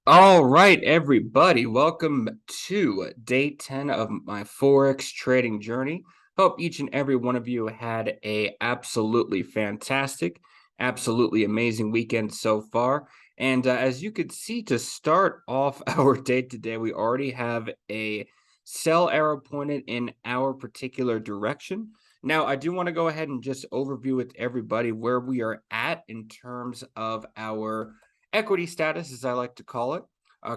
All right, everybody, welcome to day 10 of my Forex trading journey. Hope each and every one of you had a absolutely fantastic, absolutely amazing weekend so far. And as you could see, to start off our day today, we already have a sell arrow pointed in our particular direction. Now, I do want to go ahead and just overview with everybody where we are at in terms of our equity status, as I like to call it.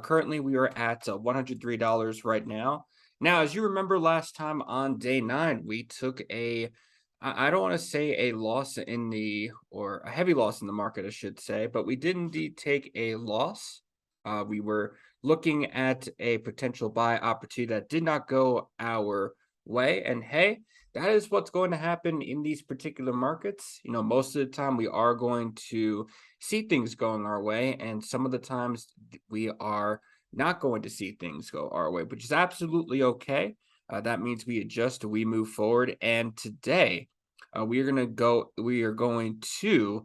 Currently, we are at $103 right now. Now, as you remember last time on day 9, we took I don't want to say a loss in or a heavy loss in the market, I should say, but we did indeed take a loss. We were looking at a potential buy opportunity that did not go our way. And hey, that is what's going to happen in these particular markets. Most of the time we are going to see things going our way, and some of the times we are not going to see things go our way, which is absolutely okay. That means we adjust, we move forward, and today we are going to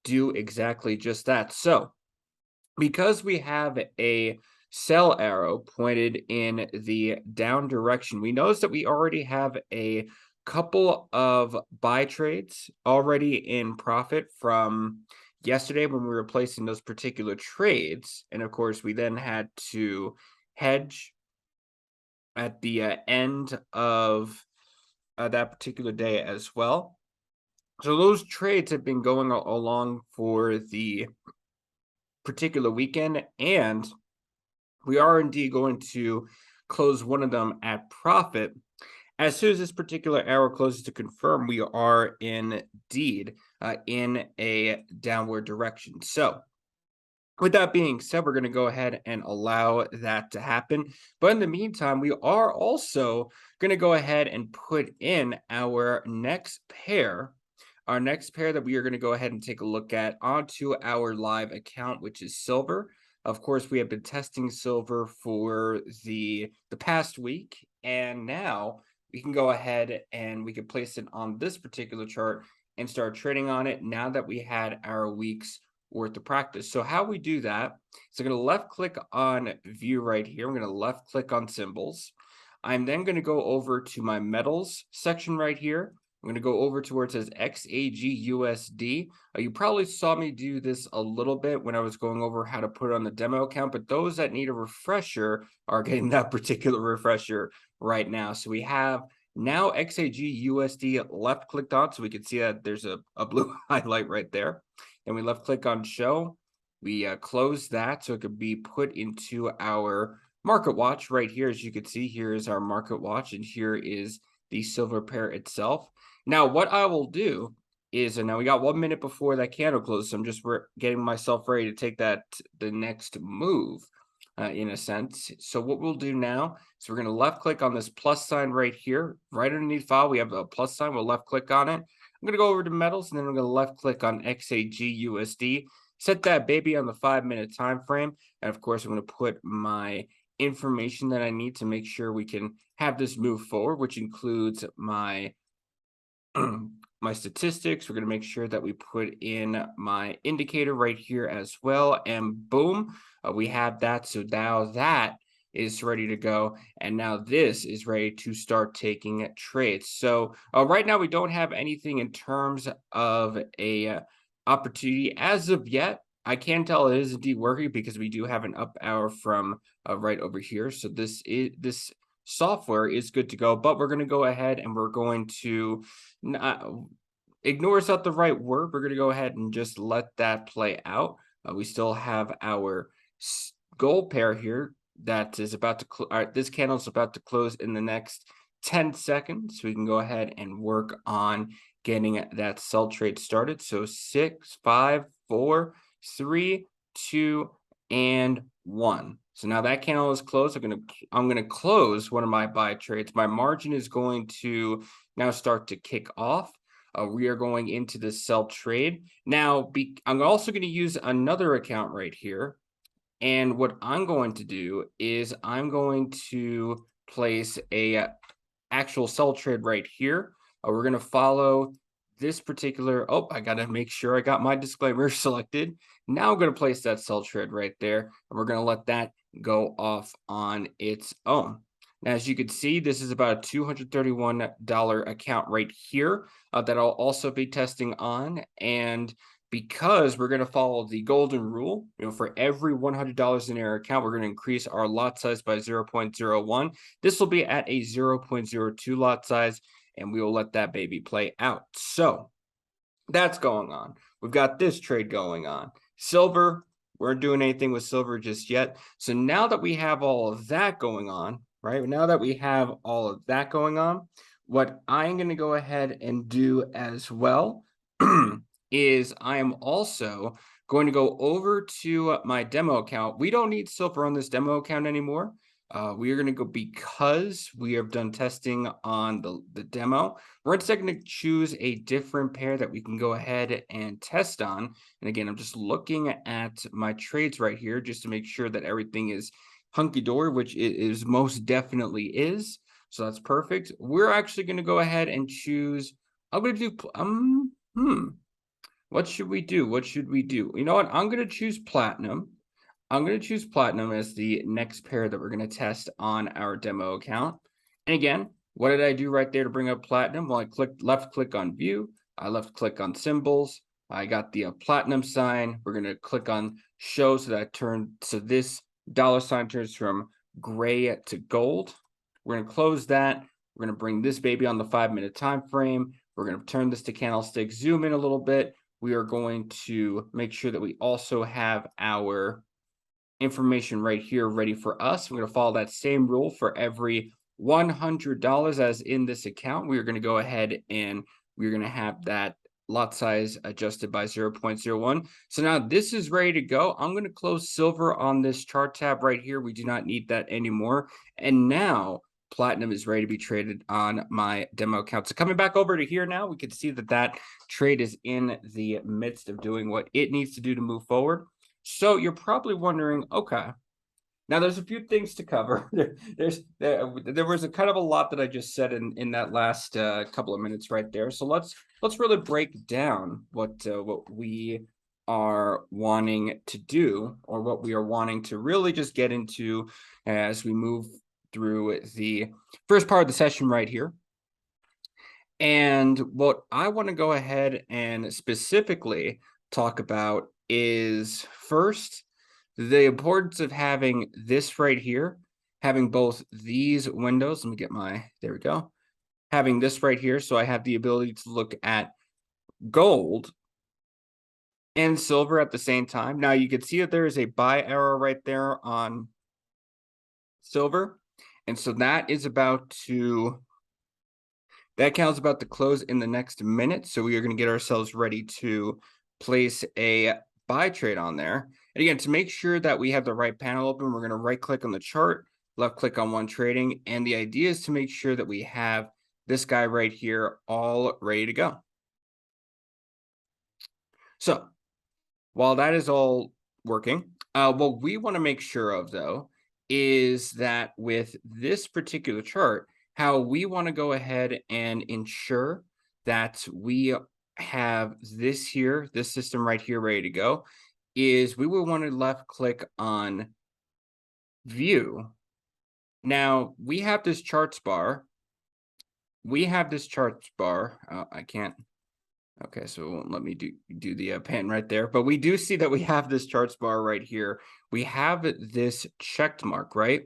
do exactly just that. So, because we have a sell arrow pointed in the down direction, we notice that we already have a couple of buy trades already in profit from yesterday when we were placing those particular trades. And of course, we then had to hedge at the end of that particular day as well. So those trades have been going along for the particular weekend, and we are indeed going to close one of them at profit. As soon as this particular arrow closes to confirm, we are indeed in a downward direction. So, with that being said, we're going to go ahead and allow that to happen. But in the meantime, we are also going to go ahead and put in our next pair. Our next pair that we are going to go ahead and take a look at onto our live account, which is silver. Of course, we have been testing silver for the past week, and now we can go ahead and we can place it on this particular chart and start trading on it now that we had our week's worth of practice. So how we do that is I'm going to left click on view right here. I'm going to left click on symbols. I'm then going to go over to my metals section right here. I'm going to go over to where it says XAGUSD. You probably saw me do this a little bit when I was going over how to put it on the demo account, but those that need a refresher are getting that particular refresher right now. So we have now XAGUSD left clicked on, so we can see that there's a blue highlight right there. Then we left click on show. We close that so it could be put into our market watch right here. As you can see, here is our market watch, and here is the silver pair itself. Now, what I will do is, and now we got 1 minute before that candle closes, so I'm just getting myself ready to take the next move, in a sense. So what we'll do now is we're going to left click on this plus sign right here, right underneath file. We have a plus sign. We'll left click on it. I'm going to go over to metals, and then I'm going to left click on XAGUSD. Set that baby on the 5-minute time frame, and of course, I'm going to put my information that I need to make sure we can have this move forward, which includes my my statistics. We're going to make sure that we put in my indicator right here as well, and boom, we have that. So now that is ready to go, and now this is ready to start taking trades. So right now we don't have anything in terms of a opportunity as of yet. I can tell it is indeed working because we do have an up arrow from right over here. So this software is good to go, but we're going to go ahead and we're going to ignore is not the right word. We're going to go ahead and just let that play out. We still have our gold pair here that is about to this candle is about to close in the next 10 seconds. So we can go ahead and work on getting that sell trade started. So 6, 5, 4, 3, 2, and 1. So now that candle is closed. I'm gonna close one of my buy trades. My margin is going to now start to kick off. We are going into the sell trade. Now, I'm also going to use another account right here. And what I'm going to do is I'm going to place a actual sell trade right here. We're going to follow this particular, oh, I got to make sure I got my disclaimer selected. Now I'm going to place that sell trade right there, and we're going to let that go off on its own. Now, as you can see, this is about a $231 account right here that I'll also be testing on. And because we're going to follow the golden rule, for every $100 in our account, we're going to increase our lot size by 0.01. This will be at a 0.02 lot size, and we will let that baby play out. So that's going on. We've got this trade going on. Silver, we're not doing anything with silver just yet. So now that we have all of that going on, right? Now that we have all of that going on, what I'm going to go ahead and do as well is I am also going to go over to my demo account. We don't need silver on this demo account anymore. We are going to go, because we have done testing on the demo, we're instead going to choose a different pair that we can go ahead and test on. And again, I'm just looking at my trades right here just to make sure that everything is hunky-dory, which it is most definitely is. So that's perfect. We're actually going to go ahead and choose, I'm going to do, what should we do? What should we do? You know what? I'm going to choose platinum. I'm going to choose platinum as the next pair that we're going to test on our demo account. And again, what did I do right there to bring up platinum? Well, I clicked left click on view. I left click on symbols. I got the platinum sign. We're going to click on show so that this dollar sign turns from gray to gold. We're going to close that. We're going to bring this baby on the 5-minute time frame. We're going to turn this to candlestick, zoom in a little bit. We are going to make sure that we also have our information right here ready for us. We're going to follow that same rule for every $100 as in this account. We're going to go ahead and we're going to have that lot size adjusted by 0.01. So now this is ready to go. I'm going to close silver on this chart tab right here. We do not need that anymore. And now platinum is ready to be traded on my demo account. So coming back over to here now, we can see that that trade is in the midst of doing what it needs to do to move forward. So you're probably wondering, okay, now there's a few things to cover. There was a kind of a lot that I just said in that last couple of minutes right there. So let's really break down what we are wanting to do, or what we are wanting to really just get into as we move through the first part of the session right here. And what I want to go ahead and specifically talk about is, first, the importance of having this right here, having both these windows. Let me get there we go. Having this right here, so I have the ability to look at gold and silver at the same time. Now you can see that there is a buy arrow right there on silver. And so that account is about to close in the next minute. So we are going to get ourselves ready to place a buy trade on there. And again, to make sure that we have the right panel open, we're going to right click on the chart, left click on one trading. And the idea is to make sure that we have this guy right here all ready to go. So while that is all working, what we want to make sure of, though, is that with this particular chart, how we want to go ahead and ensure that we have this system right here ready to go, is we will want to left click on view. Now we have this charts bar. I can't. Okay, so it won't let me do the pen right there, but we do see that we have this charts bar right here. We have this checked mark, right?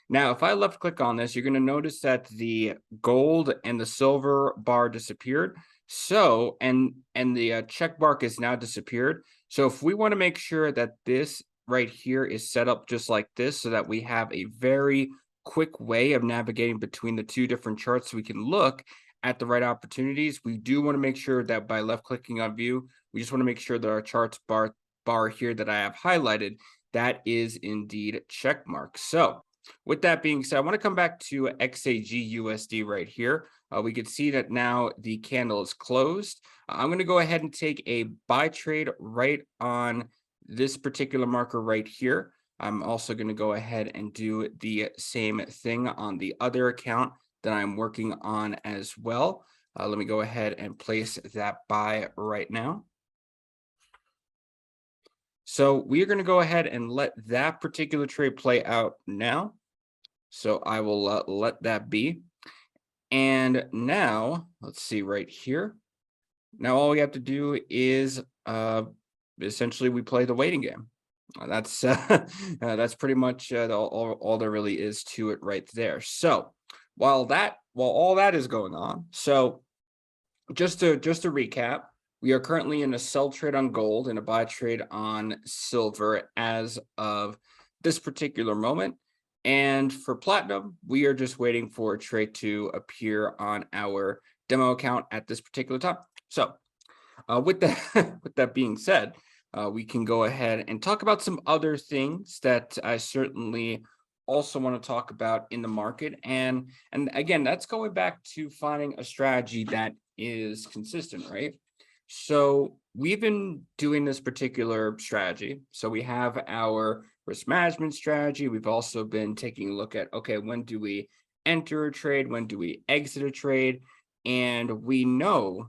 Now, if I left click on this, you're going to notice that the gold and the silver bar disappeared. So, and the check mark is now disappeared. So if we want to make sure that this right here is set up just like this, so that we have a very quick way of navigating between the two different charts, so we can look at the right opportunities, we do want to make sure that by left clicking on view, we just want to make sure that our charts bar here that I have highlighted, that is indeed check mark. So with that being said, I want to come back to XAG/USD right here. We can see that now the candle is closed. I'm going to go ahead and take a buy trade right on this particular marker right here. I'm also going to go ahead and do the same thing on the other account that I'm working on as well. Let me go ahead and place that buy right now. So we are going to go ahead and let that particular trade play out now. So I will let that be. And now let's see right here. Now all we have to do is essentially we play the waiting game. That's pretty much all there really is to it right there. So while all that is going on, so just to recap, we are currently in a sell trade on gold and a buy trade on silver as of this particular moment. And for platinum, we are just waiting for a trade to appear on our demo account at this particular time. So with that with that being said, we can go ahead and talk about some other things that I certainly also want to talk about in the market. And again, that's going back to finding a strategy that is consistent, right? So we've been doing this particular strategy. So we have our risk management strategy. We've also been taking a look at, okay, when do we enter a trade? When do we exit a trade? And we know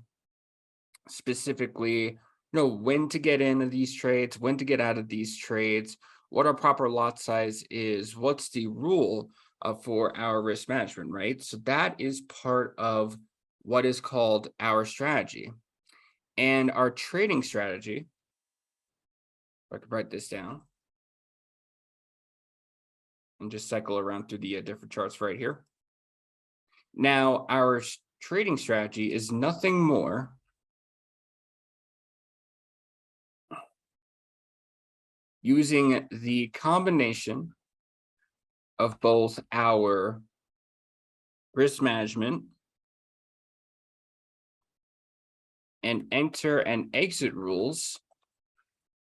specifically when to get into these trades, when to get out of these trades, what our proper lot size is, what's the rule for our risk management, right? So that is part of what is called our strategy. And our trading strategy, if I could write this down and just cycle around through the different charts right here. Now, our trading strategy is nothing more using the combination of both our risk management and enter and exit rules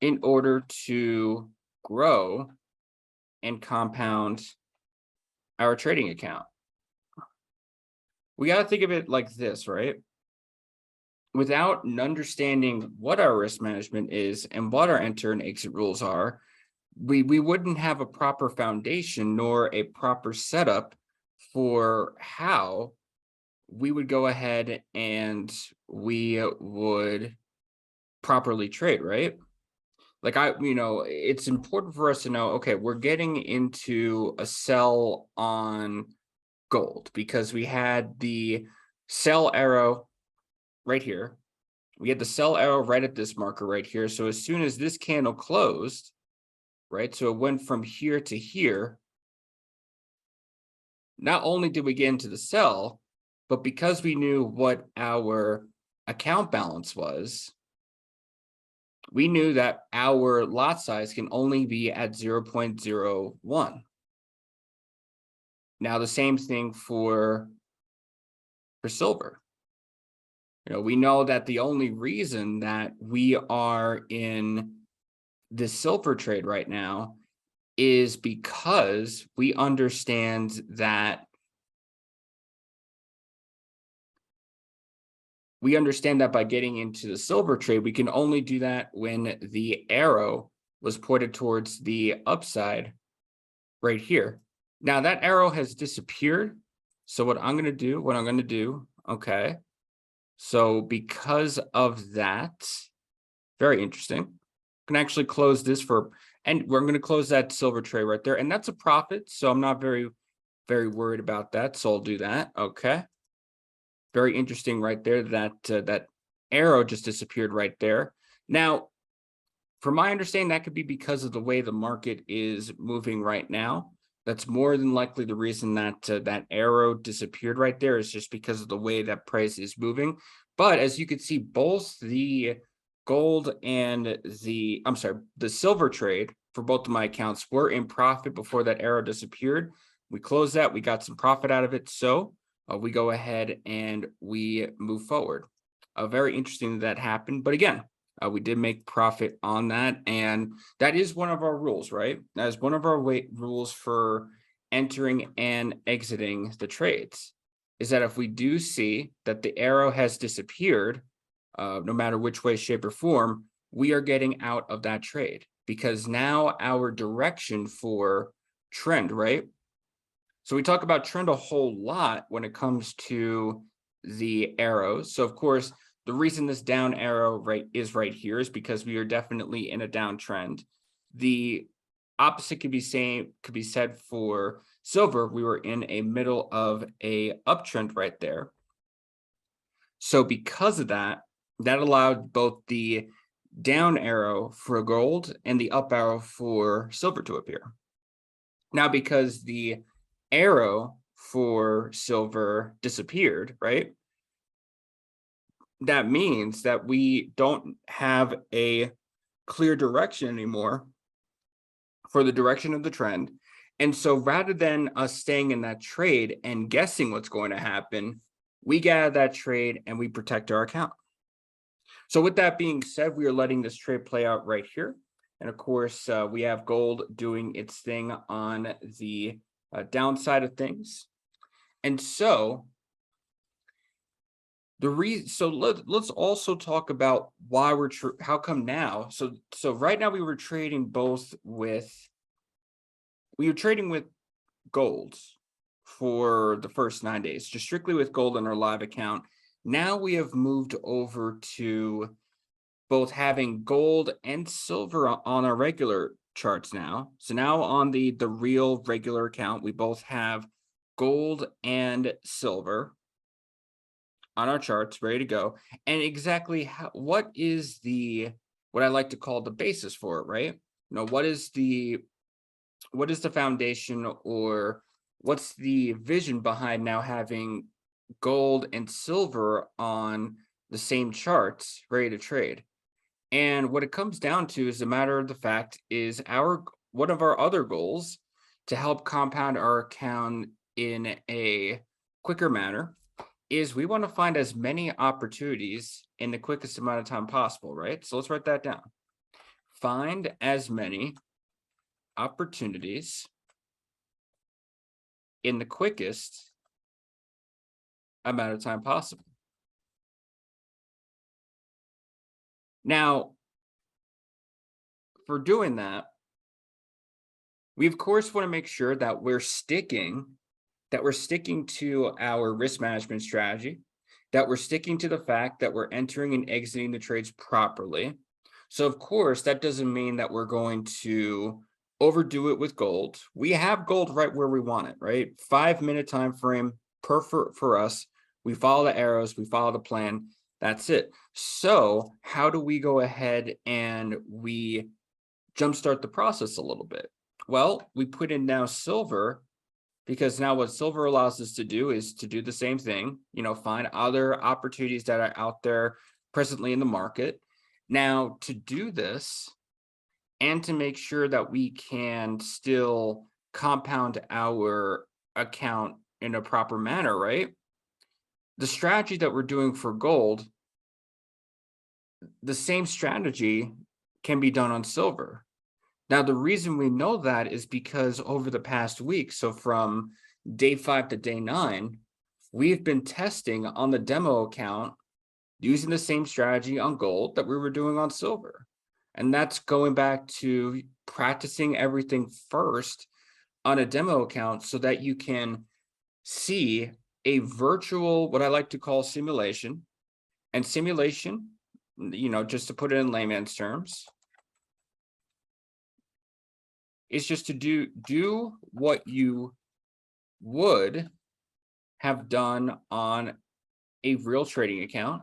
in order to grow and compound our trading account. We got to think of it like this, right? Without understanding what our risk management is and what our enter and exit rules are, we wouldn't have a proper foundation nor a proper setup for how we would go ahead and we would properly trade, right? Like it's important for us to know, okay, we're getting into a sell on gold because we had the sell arrow right here. We had the sell arrow right at this marker right here. So as soon as this candle closed, right? So it went from here to here. Not only did we get into the sell, but because we knew what our account balance was, we knew that our lot size can only be at 0.01. Now, the same thing for silver. We know that the only reason that we are in the silver trade right now is because we understand that by getting into the silver trade, we can only do that when the arrow was pointed towards the upside right here. Now that arrow has disappeared. So what I'm going to do, okay. So because of that, very interesting. Can actually close this and we're going to close that silver trade right there. And that's a profit. So I'm not very, very worried about that. So I'll do that. Okay. Very interesting right there. That arrow just disappeared right there. Now, from my understanding, that could be because of the way the market is moving right now. That's more than likely the reason that that arrow disappeared right there is just because of the way that price is moving. But as you can see, both the gold and the silver trade for both of my accounts were in profit before that arrow disappeared. We closed that. We got some profit out of it. So we go ahead and we move forward. Very interesting that happened. But again, we did make profit on that. And that is one of our rules, right? That is one of our rules for entering and exiting the trades, is that if we do see that the arrow has disappeared, no matter which way, shape, or form, we are getting out of that trade because now our direction for trend, right? So we talk about trend a whole lot when it comes to the arrows. So of course, the reason this down arrow is right here is because we are definitely in a downtrend. The opposite could be said for silver. We were in a middle of a uptrend right there. So because of that, that allowed both the down arrow for gold and the up arrow for silver to appear. Now, because the arrow for silver disappeared, right? That means that we don't have a clear direction anymore for the direction of the trend. And so rather than us staying in that trade and guessing what's going to happen, we get out of that trade and we protect our account. So with that being said, we are letting this trade play out right here. And of course, we have gold doing its thing on the downside of things. And so let's also talk about why how come now. So right now we were trading with gold for the first 9 days, just strictly with gold in our live account. Now we have moved over to both having gold and silver on our regular charts now. So now on the real regular account, we both have gold and silver on our charts ready to go. And exactly what I like to call the basis for it, right? What is the foundation, or what's the vision behind now having gold and silver on the same charts ready to trade? And what it comes down to is a matter of the fact is one of our other goals to help compound our account in a quicker manner is we want to find as many opportunities in the quickest amount of time possible, right? So let's write that down. Find as many opportunities in the quickest amount of time possible. Now, for doing that, we of course want to make sure that we're sticking to our risk management strategy, that we're sticking to the fact that we're entering and exiting the trades properly. So of course, that doesn't mean that we're going to overdo it with gold. We have gold right where we want it, right? 5-minute time frame, perfect for us. We follow the arrows, we follow the plan. That's it. So how do we go ahead and we jumpstart the process a little bit? Well, we put in now silver, because now what silver allows us to do is to do the same thing, find other opportunities that are out there presently in the market. Now, to do this and to make sure that we can still compound our account in a proper manner, right? The strategy that we're doing for gold, the same strategy can be done on silver. Now, the reason we know that is because over the past week, so from day 5 to day 9, we've been testing on the demo account using the same strategy on gold that we were doing on silver. And that's going back to practicing everything first on a demo account so that you can see a virtual, what I like to call simulation. And simulation, just to put it in layman's terms, is just to do what you would have done on a real trading account.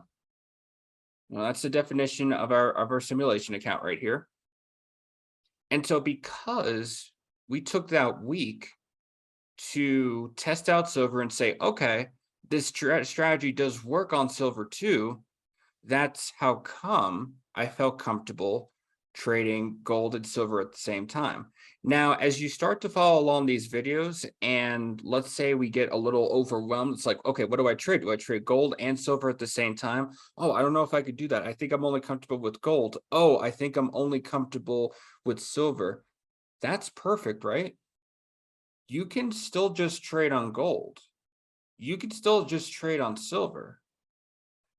Well, that's the definition of our simulation account right here. And so because we took that week to test out silver and say, okay, this strategy does work on silver too, that's how come I felt comfortable trading gold and silver at the same time. Now, as you start to follow along these videos, and let's say we get a little overwhelmed, it's like, okay, what do I trade? Do I trade gold and silver at the same time? Oh, I don't know if I could do that. I think I'm only comfortable with gold. Oh, I think I'm only comfortable with silver. That's perfect, right? You can still just trade on gold. You can still just trade on silver.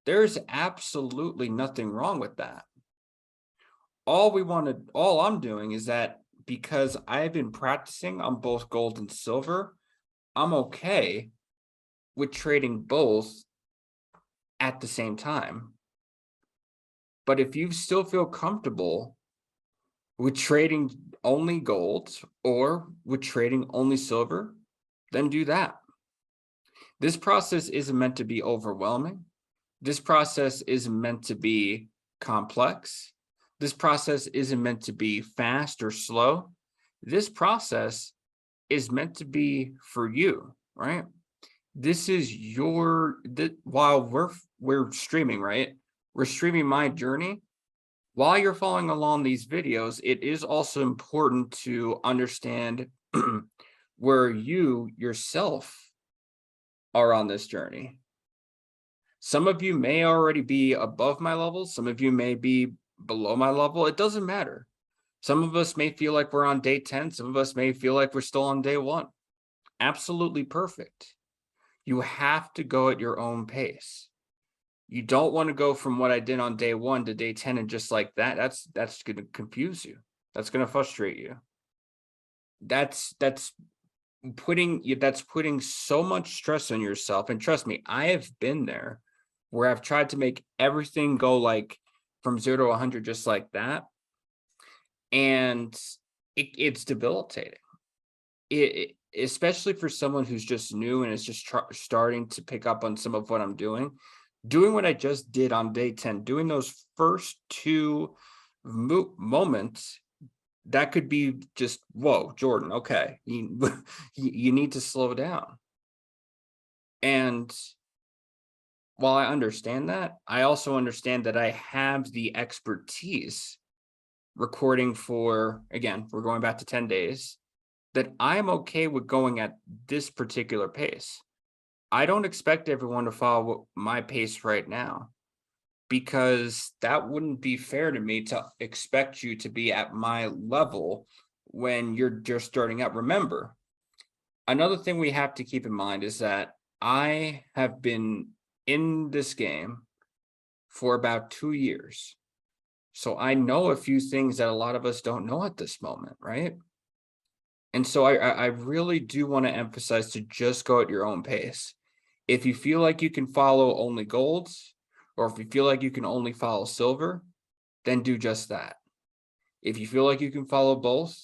There's absolutely nothing wrong with that. All I'm doing is that because I've been practicing on both gold and silver, I'm okay with trading both at the same time. But if you still feel comfortable with trading only gold or with trading only silver, then do that. This process isn't meant to be overwhelming. This process isn't meant to be complex. This process isn't meant to be fast or slow. This process is meant to be for you, right? This is while we're streaming, right? We're streaming my journey. While you're following along these videos, it is also important to understand where you yourself are on this journey. Some of you may already be above my level. Some of you may be below my level. It doesn't matter. Some of us may feel like we're on day 10. Some of us may feel like we're still on day 1. Absolutely perfect. You have to go at your own pace. You don't want to go from what I did on day 1 to day 10 and just like that. That's going to confuse you. That's going to frustrate you. That's putting so much stress on yourself. And trust me, I have been there where I've tried to make everything go like from 0 to 100 just like that. And it's debilitating. Especially for someone who's just new and is just starting to pick up on some of what I'm doing what I just did on day 10, doing those first 2 moments, that could be just, whoa, Jordan, okay, you need to slow down. And while I understand that, I also understand that I have the expertise recording for, again, we're going back to 10 days, that I'm okay with going at this particular pace. I don't expect everyone to follow my pace right now, because that wouldn't be fair to me to expect you to be at my level when you're just starting out. Remember, another thing we have to keep in mind is that I have been in this game for about 2 years. So I know a few things that a lot of us don't know at this moment, right? And so I really do want to emphasize to just go at your own pace. If you feel like you can follow only golds, or if you feel like you can only follow silver, then do just that. If you feel like you can follow both,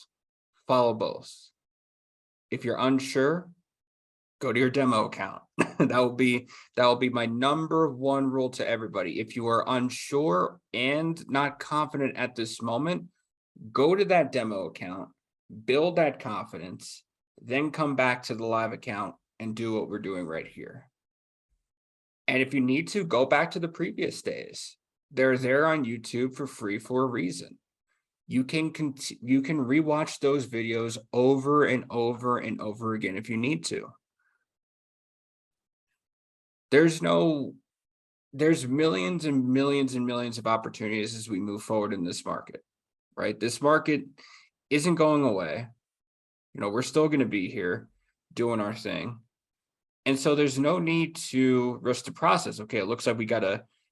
follow both. If you're unsure, go to your demo account. that will be my number 1 rule to everybody. If you are unsure and not confident at this moment, go to that demo account, build that confidence, then come back to the live account and do what we're doing right here. And if you need to, go back to the previous days. They're there on YouTube for free for a reason. You can rewatch those videos over and over and over again if you need to. There's millions and millions and millions of opportunities as we move forward in this market, right? This market isn't going away. We're still going to be here doing our thing. And so there's no need to rush the process. Okay, it looks like we got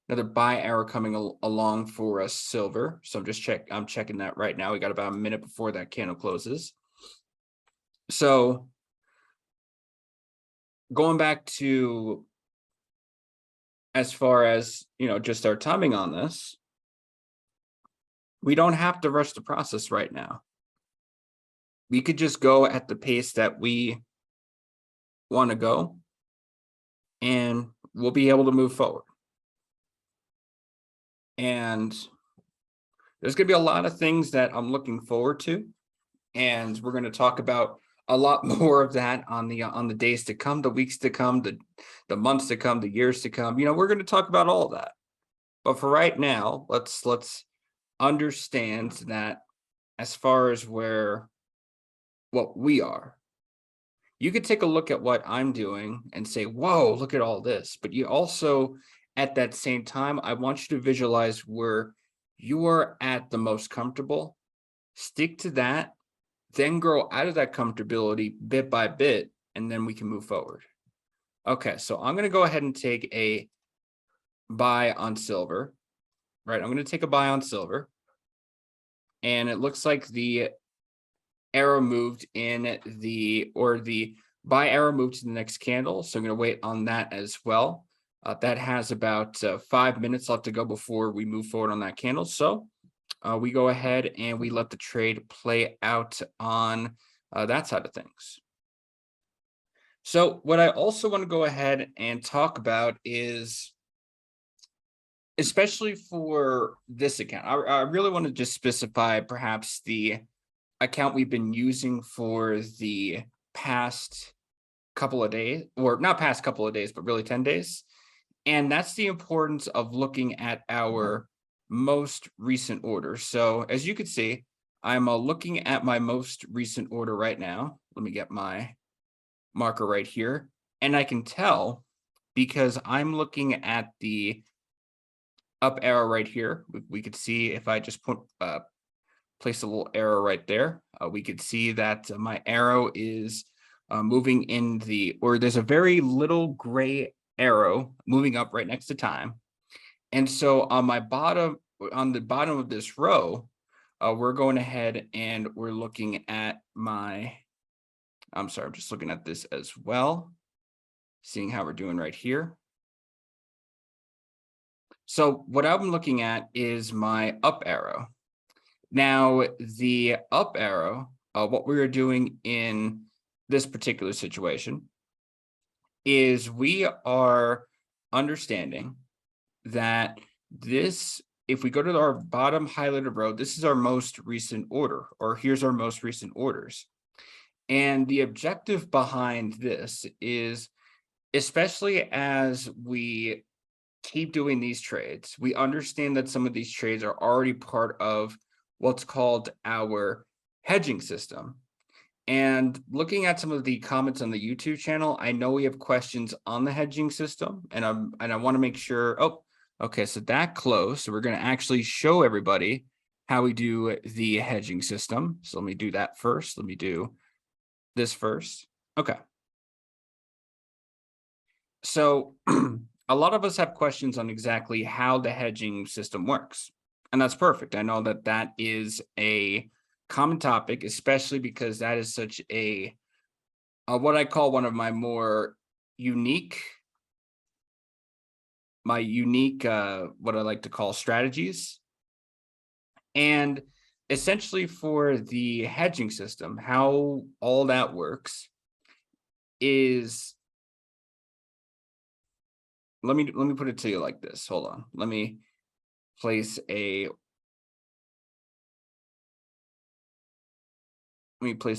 another buy arrow coming along for us silver. So I'm checking that right now. We got about a minute before that candle closes. So going back to as far as, just our timing on this, we don't have to rush the process right now. We could just go at the pace that we want to go, and we'll be able to move forward. And there's going to be a lot of things that I'm looking forward to, and we're going to talk about a lot more of that on the days to come, the weeks to come, the months to come, the years to come. We're going to talk about all of that. But for right now, let's understand that as far as what we are, you could take a look at what I'm doing and say, whoa, look at all this. But you also, at that same time, I want you to visualize where you are at the most comfortable. Stick to that, then grow out of that comfortability bit by bit, and then we can move forward. Okay, so I'm going to go ahead and take a buy on silver, right? I'm going to take a buy on silver. And it looks like the arrow moved the buy arrow moved to the next candle. So I'm going to wait on that as well. That has about 5 minutes left to go before we move forward on that candle. So we go ahead and we let the trade play out on that side of things. So what I also want to go ahead and talk about is, especially for this account, I really want to just specify perhaps the account we've been using for the past couple of days, or not past couple of days, but really 10 days. And that's the importance of looking at our most recent orders. So as you can see, I'm looking at my most recent order right now. Let me get my marker right here. And I can tell because I'm looking at the up arrow right here. We could see if I just place a little arrow right there, we could see that my arrow is moving in or there's a very little gray arrow moving up right next to time. And so on the bottom of this row, we're going ahead and we're looking at I'm sorry, I'm just looking at this as well, seeing how we're doing right here. So what I'm looking at is my up arrow. Now, the up arrow, what we are doing in this particular situation is we are understanding that if we go to our bottom highlighted row, this is our most recent order, or here's our most recent orders. And the objective behind this is, especially as we keep doing these trades, we understand that some of these trades are already part of what's called our hedging system. And looking at some of the comments on the YouTube channel, I know we have questions on the hedging system, and I want to make sure. Oh, okay, so that closed. So we're going to actually show everybody how we do the hedging system. So let me do that first. Let me do this first. Okay. So a lot of us have questions on exactly how the hedging system works. And that's perfect. I know that that is a common topic, especially because that is such what I call one of my more unique, what I like to call strategies. And essentially for the hedging system, how all that works is, let me put it to you like this. Hold on. Let me place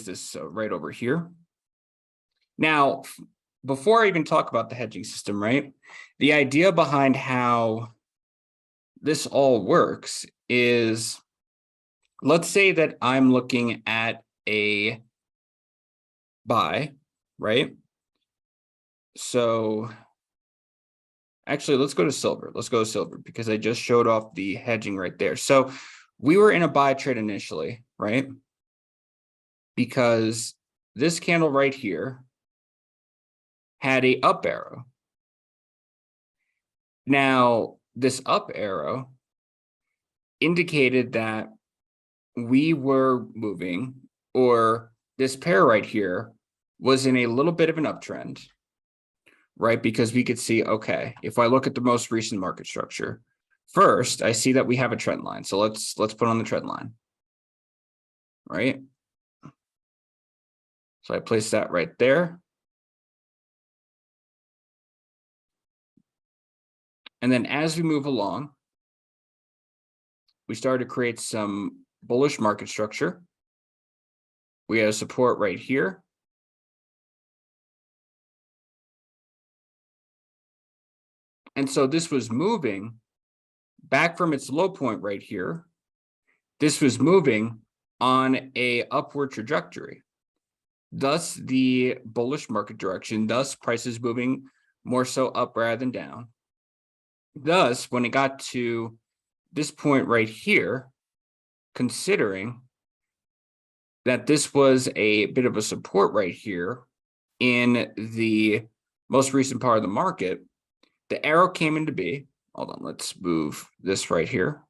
this right over here. Now, before I even talk about the hedging system, right? The idea behind how this all works is, let's say that I'm looking at a buy, right? So actually, let's go to silver. Let's go to silver because I just showed off the hedging right there. So we were in a buy trade initially, right? Because this candle right here had a up arrow. Now, this up arrow indicated that we were moving, or this pair right here was in a little bit of an uptrend, right? Because we could see, okay, if I look at the most recent market structure, first, I see that we have a trend line. So let's put on the trend line, right? So I place that right there. And then as we move along, we started to create some bullish market structure. We have support right here. And so this was moving back from its low point right here. This was moving on a upward trajectory. Thus the bullish market direction, thus prices moving more so up rather than down. Thus, when it got to this point right here, considering that this was a bit of a support right here in the most recent part of the market, the arrow came into be. Hold on, let's move this right here.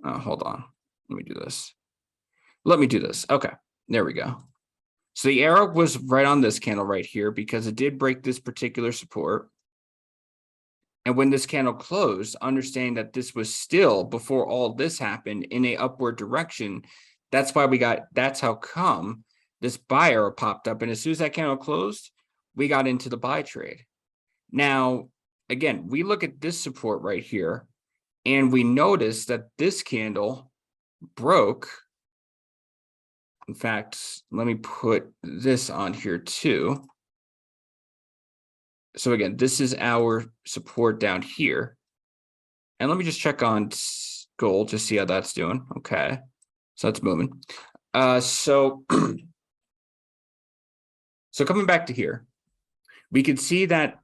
Hold on, let me do this. Okay, there we go. So the arrow was right on this candle right here because it did break this particular support. And when this candle closed, understanding that this was still, before all this happened, in a upward direction, that's how come this buy arrow popped up. And as soon as that candle closed, we got into the buy trade. Now, again, we look at this support right here, and we notice that this candle broke. In fact, let me put this on here too. So again, this is our support down here. And let me just check on gold to see how that's doing. Okay. So that's moving. So coming back to here, we can see that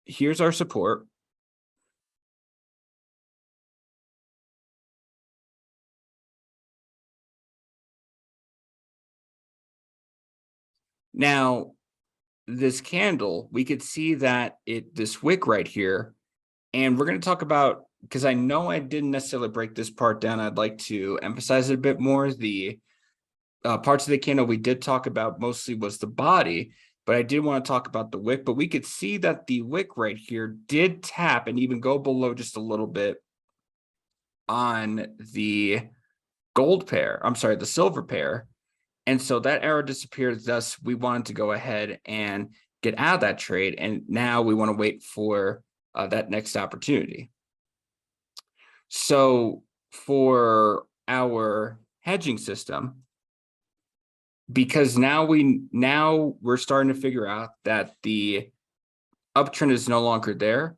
here's our support. Now, this candle, we could see that this wick right here, and we're going to talk about, because I know I didn't necessarily break this part down. I'd like to emphasize it a bit more. The parts of the candle we did talk about mostly was the body, but I did want to talk about the wick. But we could see that the wick right here did tap and even go below just a little bit on the gold pair. I'm sorry, the silver pair. And so that arrow disappeared. Thus, we wanted to go ahead and get out of that trade. And now we want to wait for that next opportunity. So for our hedging system, because now we're starting to figure out that the uptrend is no longer there,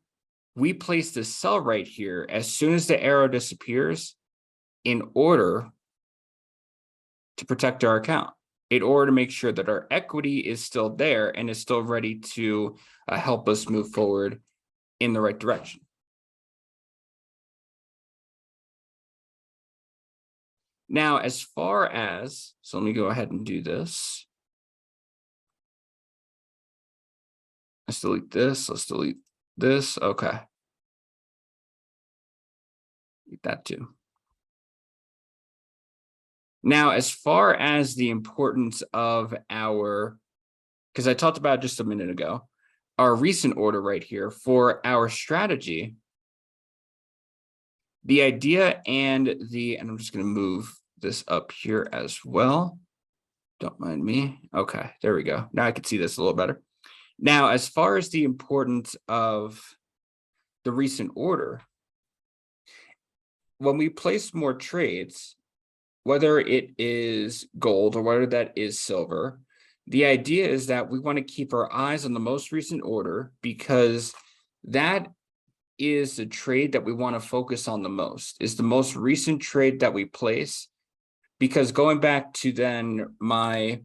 we place the sell right here as soon as the arrow disappears in order to protect our account, in order to make sure that our equity is still there and is still ready to help us move forward in the right direction. Now, as far as, so let me go ahead and do this. Let's delete this. Let's delete this. Okay. Delete that too. Now, as far as the importance of because I talked about just a minute ago, our recent order right here for our strategy, the idea and I'm just going to move this up here as well. Don't mind me. Okay, there we go. Now I can see this a little better. Now, as far as the importance of the recent order, when we place more trades, whether it is gold or whether that is silver, the idea is that we want to keep our eyes on the most recent order, because that is the trade that we want to focus on the most, is the most recent trade that we place. Because going back to then my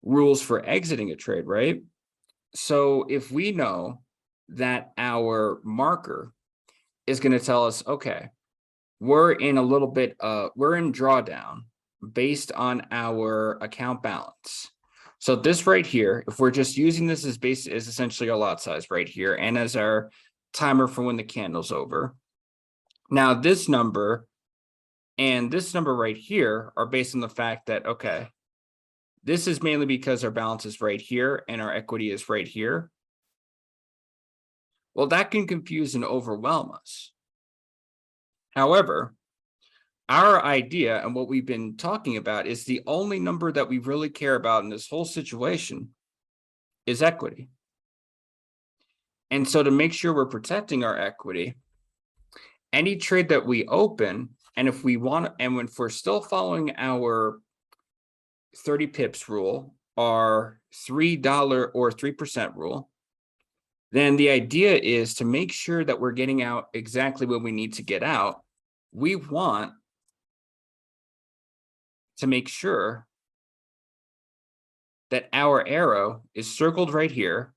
rules for exiting a trade, right? So if we know that our marker is going to tell us, okay, we're in we're in drawdown based on our account balance. So this right here, if we're just using this as is essentially our lot size right here, and as our timer for when the candle's over. Now this number and this number right here are based on the fact that, okay, this is mainly because our balance is right here and our equity is right here. Well, that can confuse and overwhelm us. However, our idea and what we've been talking about is the only number that we really care about in this whole situation is equity. And so to make sure we're protecting our equity, any trade that we open, and if we're still following our 30 pips rule, our $3 or 3% rule, then the idea is to make sure that we're getting out exactly when we need to get out. We want to make sure that our arrow is circled right here,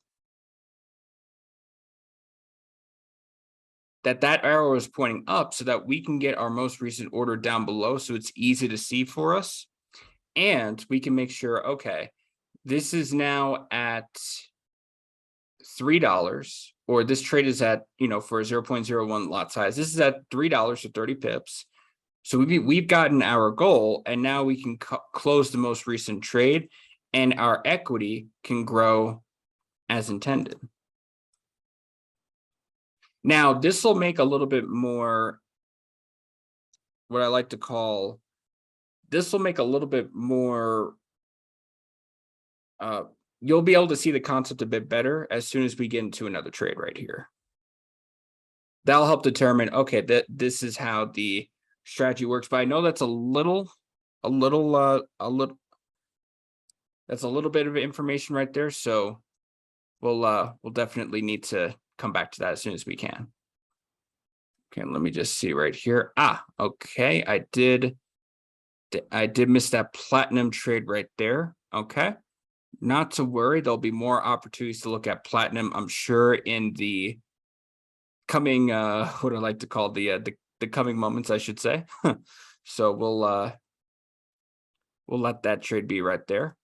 that arrow is pointing up so that we can get our most recent order down below so it's easy to see for us. And we can make sure, okay, this is now at $3, or this trade is at, for a 0.01 lot size, this is at $3 for 30 pips. So we've gotten our goal, and now we can close the most recent trade, and our equity can grow as intended. Now, this will make a little bit more what I like to call this will make a little bit more uh you'll be able to see the concept a bit better as soon as we get into another trade right here. That'll help determine, okay, that this is how the strategy works. But I know that's a little that's a little bit of information right there. So we'll definitely need to come back to that as soon as we can. Okay, let me just see right here. Okay, I did miss that platinum trade right there. Okay, not to worry, there'll be more opportunities to look at platinum, I'm sure, in the coming what I like to call the coming moments, I should say. So we'll let that trade be right there.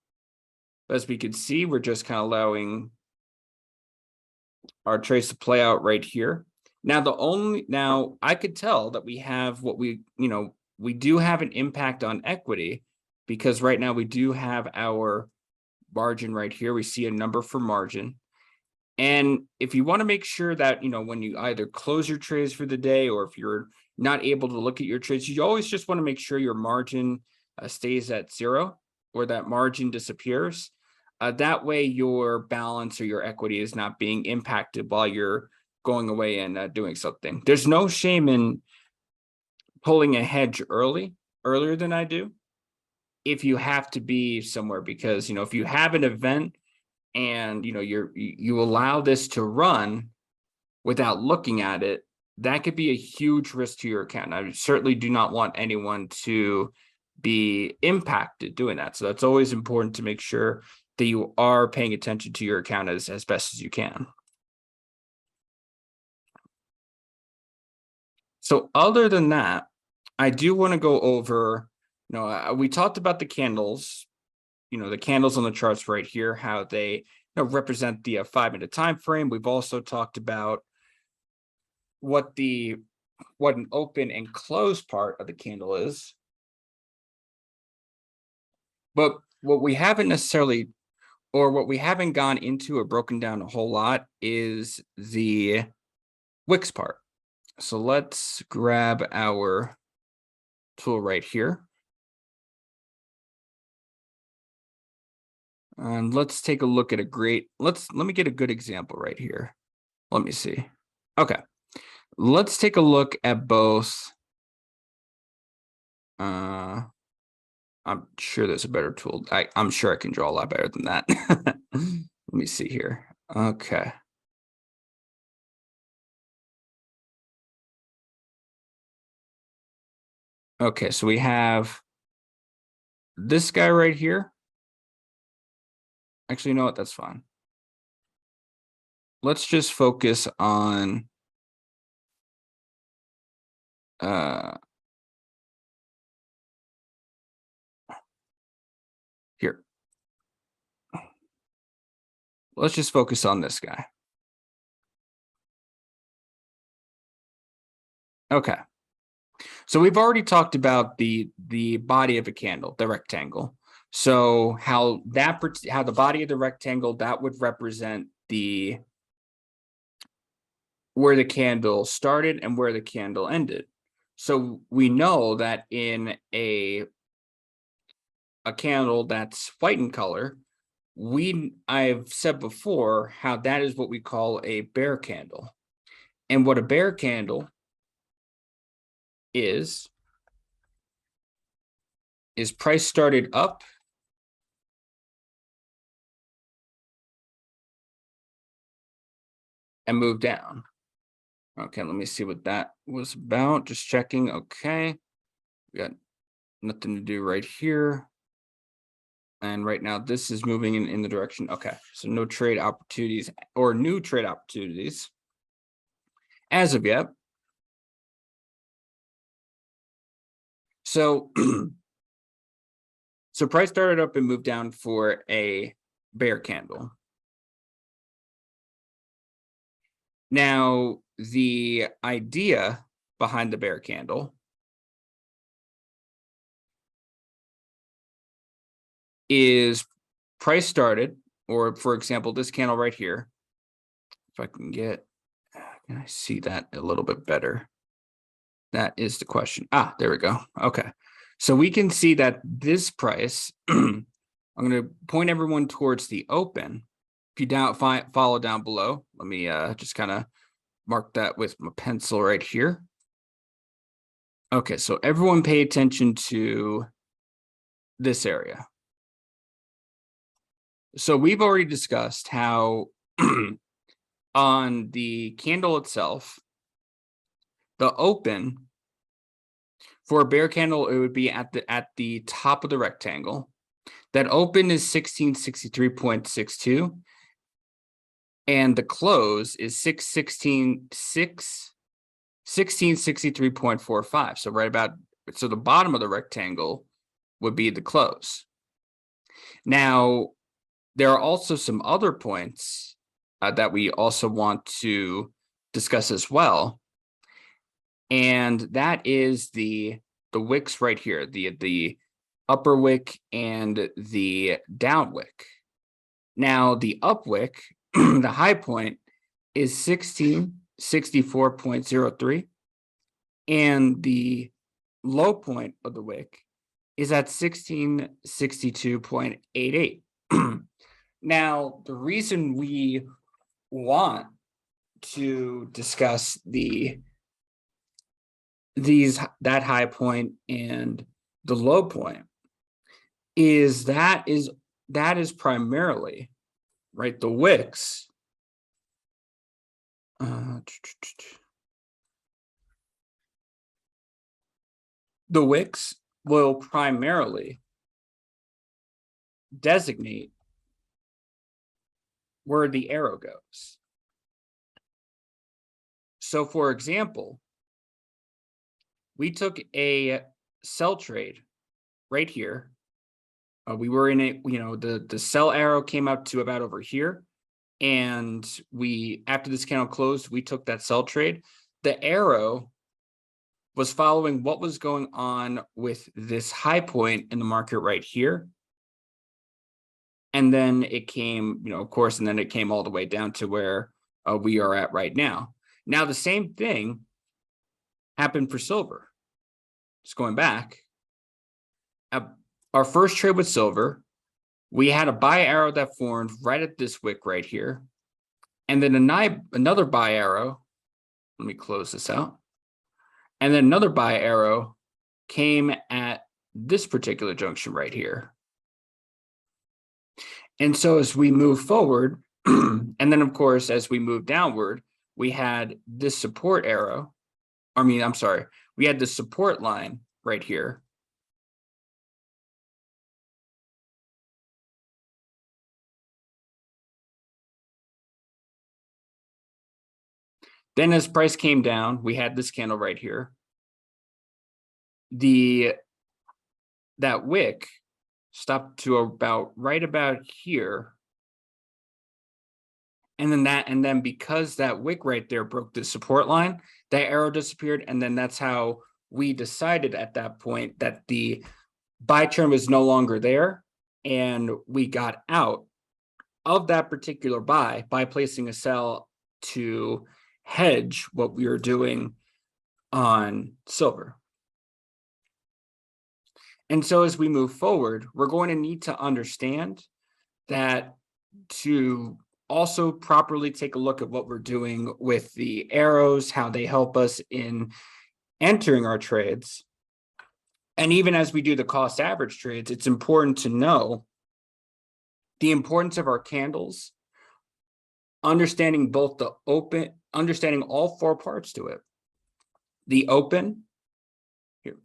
As we can see, we're just kind of allowing our trades to play out right here. Now I could tell that we have what we do have an impact on equity, because right now we do have our margin right here. We see a number for margin. And if you want to make sure that, when you either close your trades for the day, or if you're not able to look at your trades, you always just want to make sure your margin stays at zero, or that margin disappears. That way your balance or your equity is not being impacted while you're going away and doing something. There's no shame in pulling a hedge earlier than I do, if you have to be somewhere, because, if you have an event and you allow this to run without looking at it, that could be a huge risk to your account. I certainly do not want anyone to be impacted doing that. So that's always important, to make sure that you are paying attention to your account as best as you can. So other than that, I do want to go over, we talked about the candles, the candles on the charts right here, how they represent the 5-minute time frame. We've also talked about what an open and close part of the candle is. But what we haven't gone into or broken down a whole lot is the wicks part. So let's grab our tool right here. And let's take a look at let me get a good example right here. Let me see. Okay. Let's take a look at both. I'm sure there's a better tool. I'm sure I can draw a lot better than that. Let me see here. Okay. Okay, so we have this guy right here. Actually, you know what? That's fine. Let's just focus on here. Let's just focus on this guy. Okay. So we've already talked about the body of a candle, the rectangle. So how the body of the rectangle, that would represent where the candle started and where the candle ended. So we know that in a candle that's white in color, I've said before how that is what we call a bear candle. And what a bear candle is price started up and moved down. Okay, let me see what that was about. Just checking. Okay, we got nothing to do right here. And right now this is moving in the direction. Okay, so no trade opportunities or new trade opportunities as of yet. So so price started up and moved down for a bear candle. Now, the idea behind the bear candle is price started, or for example, this candle right here. If I can get, Can I see that a little bit better? That is the question. Ah, there we go. Okay. So we can see that this price, I'm going to point everyone towards the open. If you follow down below, let me just kind of mark that with my pencil right here. Okay, so everyone pay attention to this area. So we've already discussed how on the candle itself, the open for a bear candle, it would be at the top of the rectangle. That open is 1663.62. And the close is 1663.45. So right about, so the bottom of the rectangle would be the close. Now, there are also some other points that we also want to discuss as well. And that is the wicks right here, the upper wick and the down wick. Now, the up wick, the high point is 1664.03, and the low point of the wick is at 1662.88. Now, the reason we want to discuss that high point and the low point is that is primarily, right, the wicks. The wicks will primarily designate where the arrow goes. So, for example, we took a sell trade right here. We were in it, the sell arrow came out to about over here. And after this candle closed, we took that sell trade. The arrow was following what was going on with this high point in the market right here. And then it came, of course, and then it came all the way down to where we are at right now. Now, the same thing happened for silver. Just going back, our first trade with silver, we had a buy arrow that formed right at this wick right here. And then another buy arrow. Let me close this out. And then another buy arrow came at this particular junction right here. And so as we move forward, and then of course, as we move downward, we had this support arrow. We had the support line right here. Then as price came down, we had this candle right here. That wick stopped to right about here. And then because that wick right there broke the support line, that arrow disappeared. And then that's how we decided at that point that the buy trend was no longer there. And we got out of that particular buy by placing a sell to hedge what we were doing on silver. And so as we move forward, we're going to need to understand that to also properly take a look at what we're doing with the arrows, how they help us in entering our trades. And even as we do the cost average trades, it's important to know the importance of our candles, understanding both the open, understanding all four parts to it. The open, here,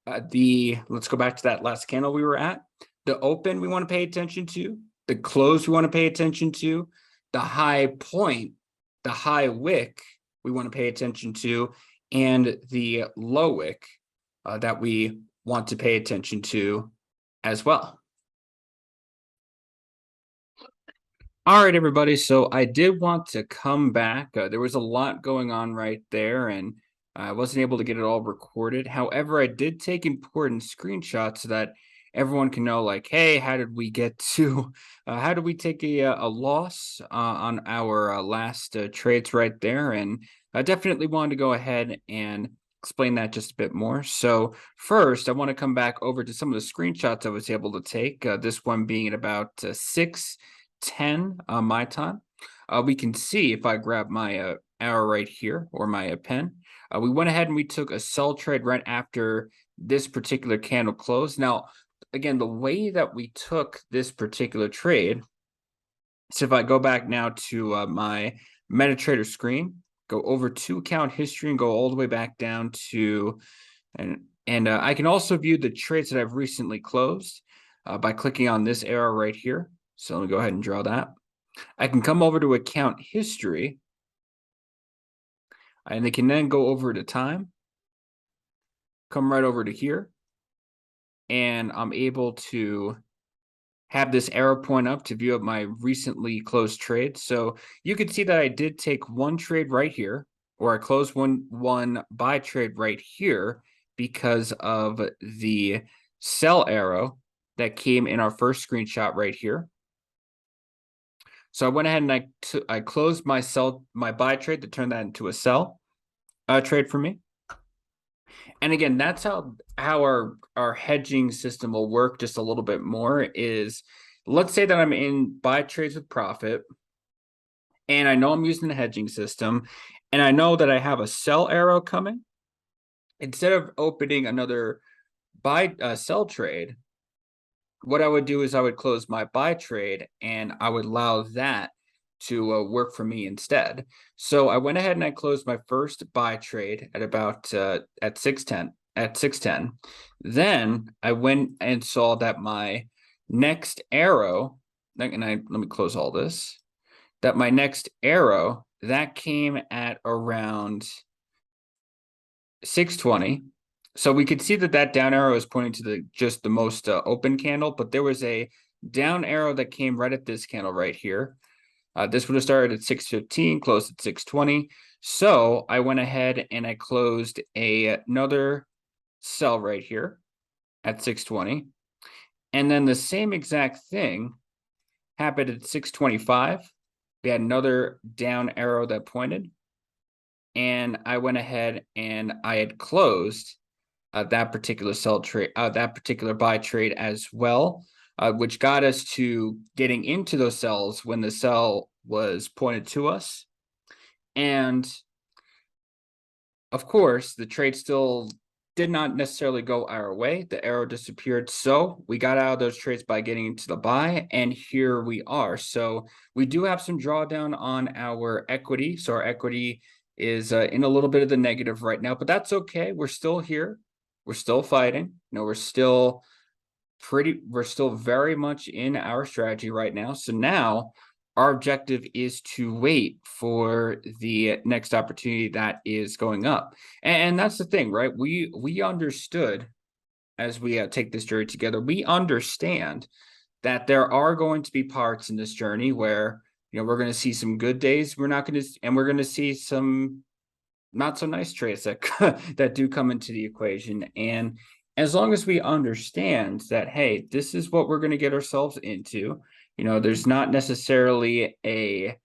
let's go back to that last candle we were at. The open we want to pay attention to, the close we want to pay attention to, the high point, the high wick we want to pay attention to, and the low wick that we want to pay attention to as well. All right, everybody. So I did want to come back. There was a lot going on right there, and I wasn't able to get it all recorded. However, I did take important screenshots so that everyone can know, like, hey, how did we get to, how did we take a loss on our last trades right there? And I definitely wanted to go ahead and explain that just a bit more. So first, I want to come back over to some of the screenshots I was able to take. This one being at about 6:10 my time. We can see if I grab my arrow right here, or my pen. We went ahead and we took a sell trade right after this particular candle closed. Now, again, the way that we took this particular trade, so if I go back now to my MetaTrader screen, go over to account history and go all the way back down to, and I can also view the trades that I've recently closed by clicking on this arrow right here. So let me go ahead and draw that. I can come over to account history, and they can then go over to time, come right over to here, and I'm able to have this arrow point up to view up my recently closed trade. So you can see that I did take one trade right here, or I closed one buy trade right here because of the sell arrow that came in our first screenshot right here. So I went ahead and I closed my buy trade to turn that into a sell trade for me. And again, that's how our hedging system will work just a little bit more. Is, let's say that I'm in buy trades with profit, and I know I'm using the hedging system, and I know that I have a sell arrow coming. Instead of opening another sell trade, what I would do is I would close my buy trade, and I would allow that to work for me instead. So I went ahead and I closed my first buy trade at about at 610. Then I went and saw that my next arrow, and let me close all this, that my next arrow that came at around 620. So we could see that down arrow is pointing to just the most open candle, but there was a down arrow that came right at this candle right here. This would have started at 615, closed at 620. So I went ahead and I closed another sell right here at 620. And then the same exact thing happened at 625. We had another down arrow that pointed. And I went ahead and I had closed that particular sell trade, that particular buy trade as well, which got us to getting into those sells when the sell was pointed to us. And of course, the trade still did not necessarily go our way. The arrow disappeared. So we got out of those trades by getting into the buy, and here we are. So we do have some drawdown on our equity. So our equity is in a little bit of the negative right now, but that's okay. We're still here. We're still fighting. We're still very much in our strategy right now. So now our objective is to wait for the next opportunity that is going up. And that's the thing, right? We understood, as we take this journey together, we understand that there are going to be parts in this journey where, we're going to see some good days. We're going to see some not so nice trades that that do come into the equation. And as long as we understand that, hey, this is what we're going to get ourselves into, there's not necessarily any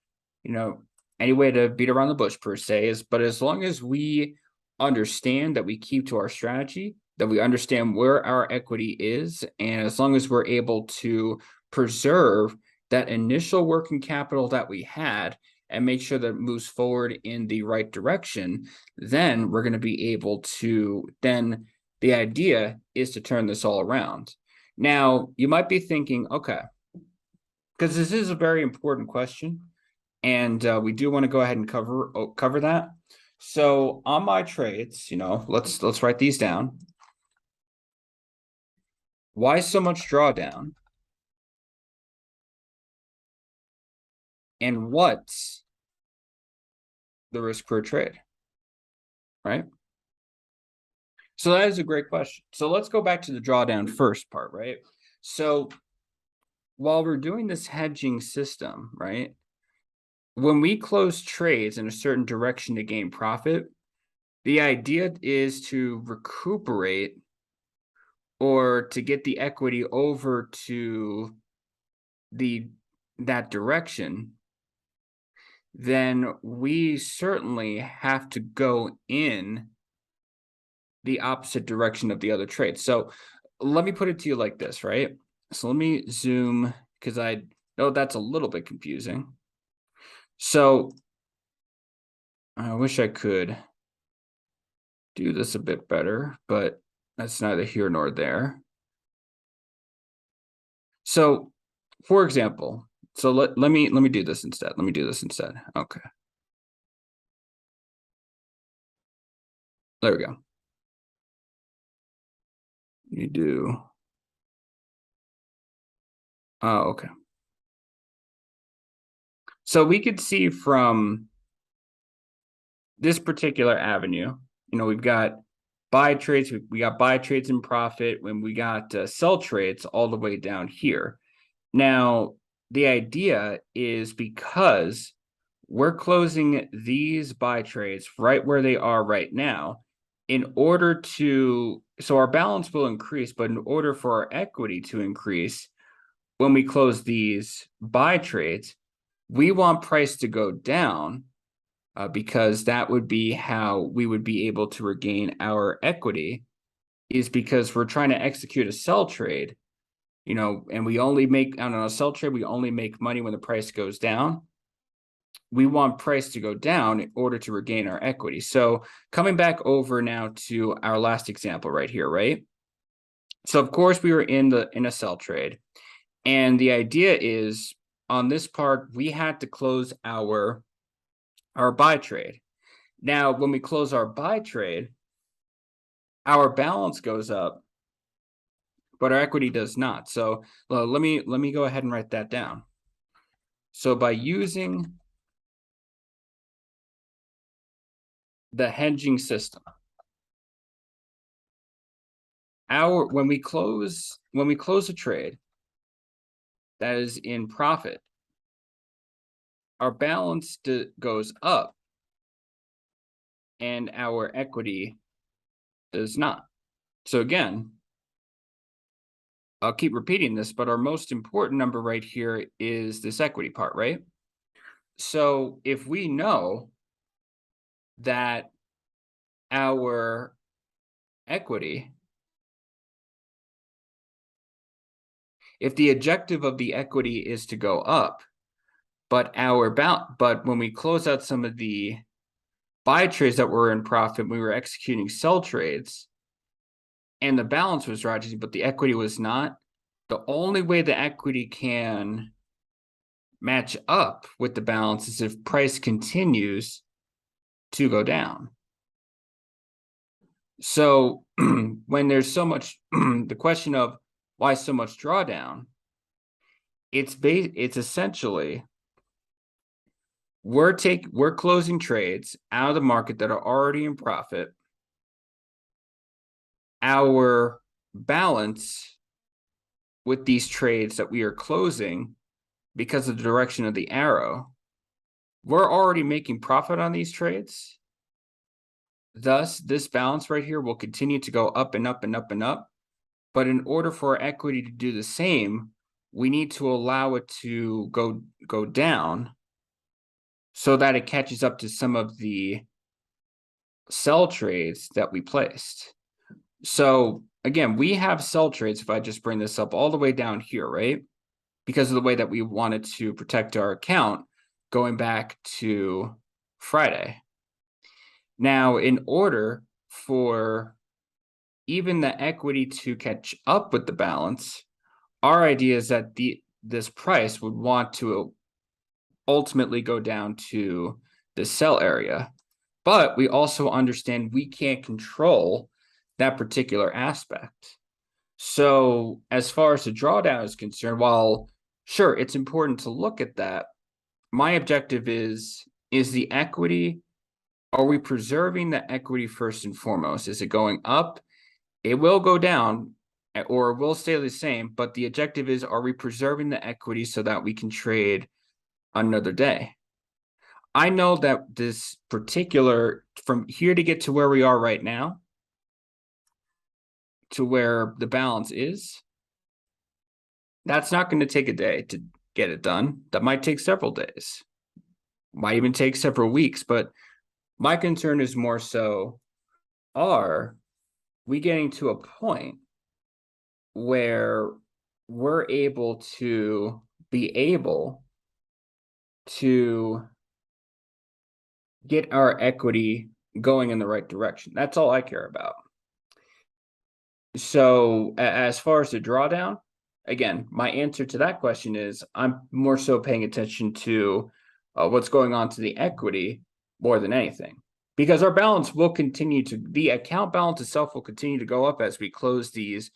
way to beat around the bush per se, but as long as we understand that we keep to our strategy, that we understand where our equity is, and as long as we're able to preserve that initial working capital that we had and make sure that it moves forward in the right direction, then we're going to be able to, then the idea is to turn this all around. Now, you might be thinking, okay, because this is a very important question, and we do want to go ahead and cover that. So on my trades, let's write these down. Why so much drawdown? And what's the risk per trade, right? So that is a great question. So let's go back to the drawdown first part, right? So while we're doing this hedging system, right, when we close trades in a certain direction to gain profit, the idea is to recuperate or to get the equity over to that direction, then we certainly have to go in the opposite direction of the other trade. So let me put it to you like this, right? So let me zoom, because I know that's a little bit confusing. So I wish I could do this a bit better, but that's neither here nor there. So, for example, so let me do this instead. Let me do this instead. Okay. There we go. You do. Oh, okay. So we could see from this particular avenue, we've got buy trades, we got buy trades in profit, when we got sell trades all the way down here. Now, the idea is because we're closing these buy trades right where they are right now, so our balance will increase, but in order for our equity to increase, when we close these buy trades, we want price to go down, because that would be how we would be able to regain our equity, is because we're trying to execute a sell trade, and we only make, on a sell trade, we only make money when the price goes down. We want price to go down in order to regain our equity. So coming back over now to our last example right here, right? So of course we were in a sell trade, and the idea is on this part, we had to close our buy trade. Now, when we close our buy trade, our balance goes up, but our equity does not. So let me go ahead and write that down. So by using the hedging system, when we close a trade that is in profit, our balance goes up and our equity does not. So again, I'll keep repeating this, but our most important number right here is this equity part, right? So if we know that our equity, if the objective of the equity is to go up, but when we close out some of the buy trades that were in profit, we were executing sell trades, and the balance was rising, but the equity was not. The only way the equity can match up with the balance is if price continues to go down. So when there's so much, the question of why so much drawdown, it's essentially we're closing trades out of the market that are already in profit. Our balance with these trades that we are closing, because of the direction of the arrow, we're already making profit on these trades. Thus, this balance right here will continue to go up and up and up and up. But in order for our equity to do the same, we need to allow it to go down so that it catches up to some of the sell trades that we placed. So again, we have sell trades, if I just bring this up all the way down here, right? Because of the way that we wanted to protect our account going back to Friday. Now, in order for even the equity to catch up with the balance, our idea is that this price would want to ultimately go down to the sell area. But we also understand we can't control that particular aspect. So as far as the drawdown is concerned, while sure, it's important to look at that, my objective is the equity, are we preserving the equity first and foremost? Is it going up? It will go down or it will stay the same, but the objective is, are we preserving the equity so that we can trade another day? I know that this particular, from here to get to where we are right now, to where the balance is, that's not going to take a day to get it done. That might take several days, might even take several weeks. But my concern is more so, are we getting to a point where we're able to get our equity going in the right direction? That's all I care about. So as far as the drawdown, again, my answer to that question is I'm more so paying attention to what's going on to the equity more than anything, because our balance will continue to, the account balance itself will continue to go up as we close these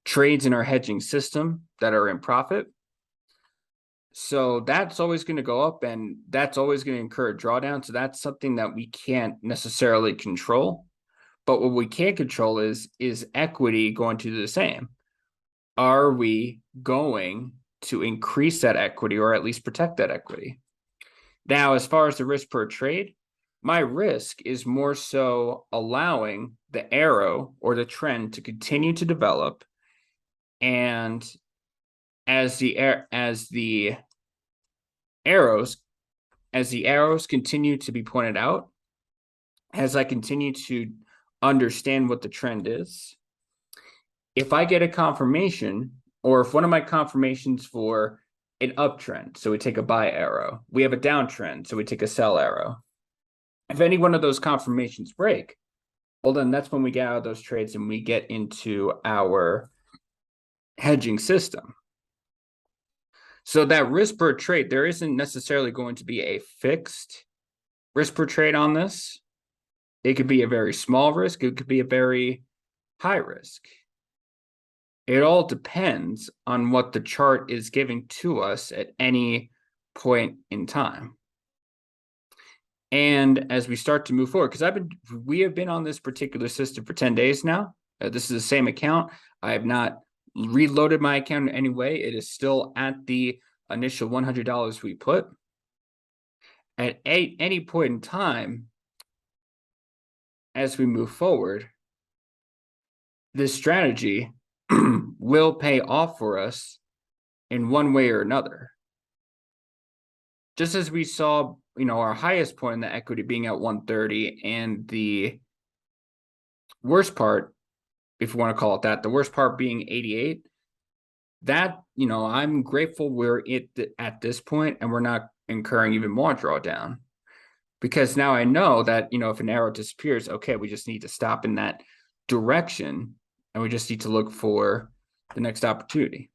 trades in our hedging system that are in profit. So that's always going to go up, and that's always going to incur a drawdown. So that's something that we can't necessarily control. But what we can control is equity going to do the same? Are we going to increase that equity, or at least protect that equity? Now, as far as the risk per trade, my risk is more so allowing the arrow or the trend to continue to develop, and as the arrows continue to be pointed out, as I continue to understand what the trend is, if I get a confirmation, or if one of my confirmations for an uptrend, so we take a buy arrow, we have a downtrend, so we take a sell arrow. If any one of those confirmations break, well, then that's when we get out of those trades and we get into our hedging system. So that risk per trade, there isn't necessarily going to be a fixed risk per trade on this. It could be a very small risk. It could be a very high risk. It all depends on what the chart is giving to us at any point in time. And as we start to move forward, because we have been on this particular system for 10 days now. This is the same account. I have not reloaded my account in any way. It is still at the initial $100 we put. At any point in time, as we move forward, this strategy will pay off for us in one way or another. Just as we saw, our highest point in the equity being at 130, and the worst part, if you want to call it that, the worst part being 88. That, I'm grateful we're at this point and we're not incurring even more drawdown, because now I know that, if an arrow disappears, okay, we just need to stop in that direction and we just need to look for the next opportunity.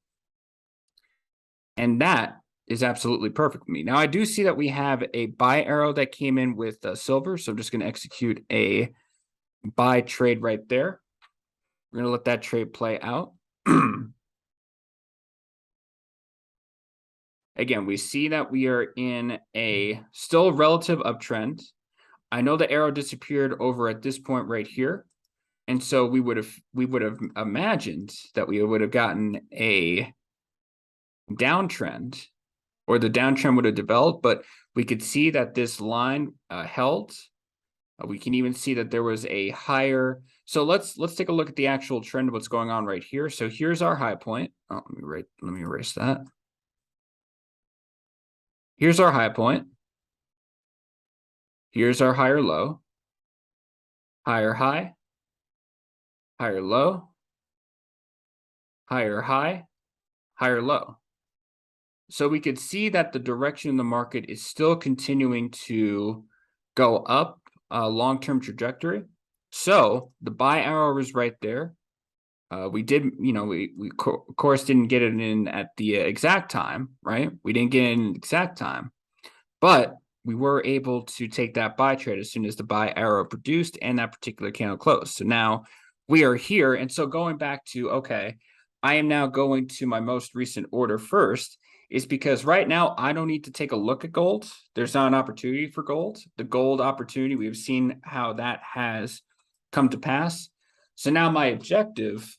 And that is absolutely perfect for me. Now, I do see that we have a buy arrow that came in with silver, so I'm just going to execute a buy trade right there. We're going to let that trade play out. Again, we see that we are in a still relative uptrend. I know the arrow disappeared over at this point right here. And so we would have imagined that we would have gotten a downtrend, or the downtrend would have developed, but we could see that this line held. We can even see that there was a higher. So let's take a look at the actual trend of what's going on right here. So here's our high point. Oh, let me erase that. Here's our high point. Here's our higher low. Higher high. Higher low. Higher high. Higher low. So we could see that the direction in the market is still continuing to go up a long-term trajectory. So the buy arrow is right there. We did, we of course didn't get it in at the exact time, right? We didn't get it in exact time, but we were able to take that buy trade as soon as the buy arrow produced and that particular candle closed. So now we are here. And so going back to, okay, I am now going to my most recent order first, is because right now I don't need to take a look at gold. There's not an opportunity for gold. The gold opportunity, we've seen how that has come to pass. So now my objective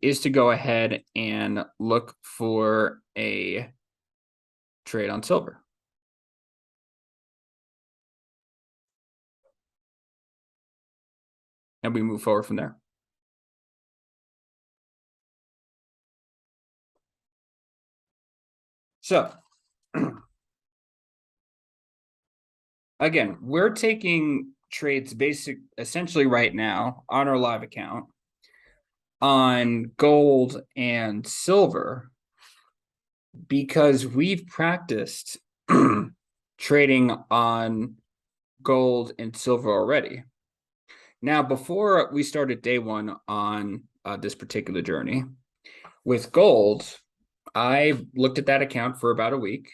is to go ahead and look for a trade on silver. And we move forward from there. So again, we're taking trades essentially right now on our live account on gold and silver because we've practiced trading on gold and silver already. Now, before we started day one on this particular journey with gold, I looked at that account for about a week,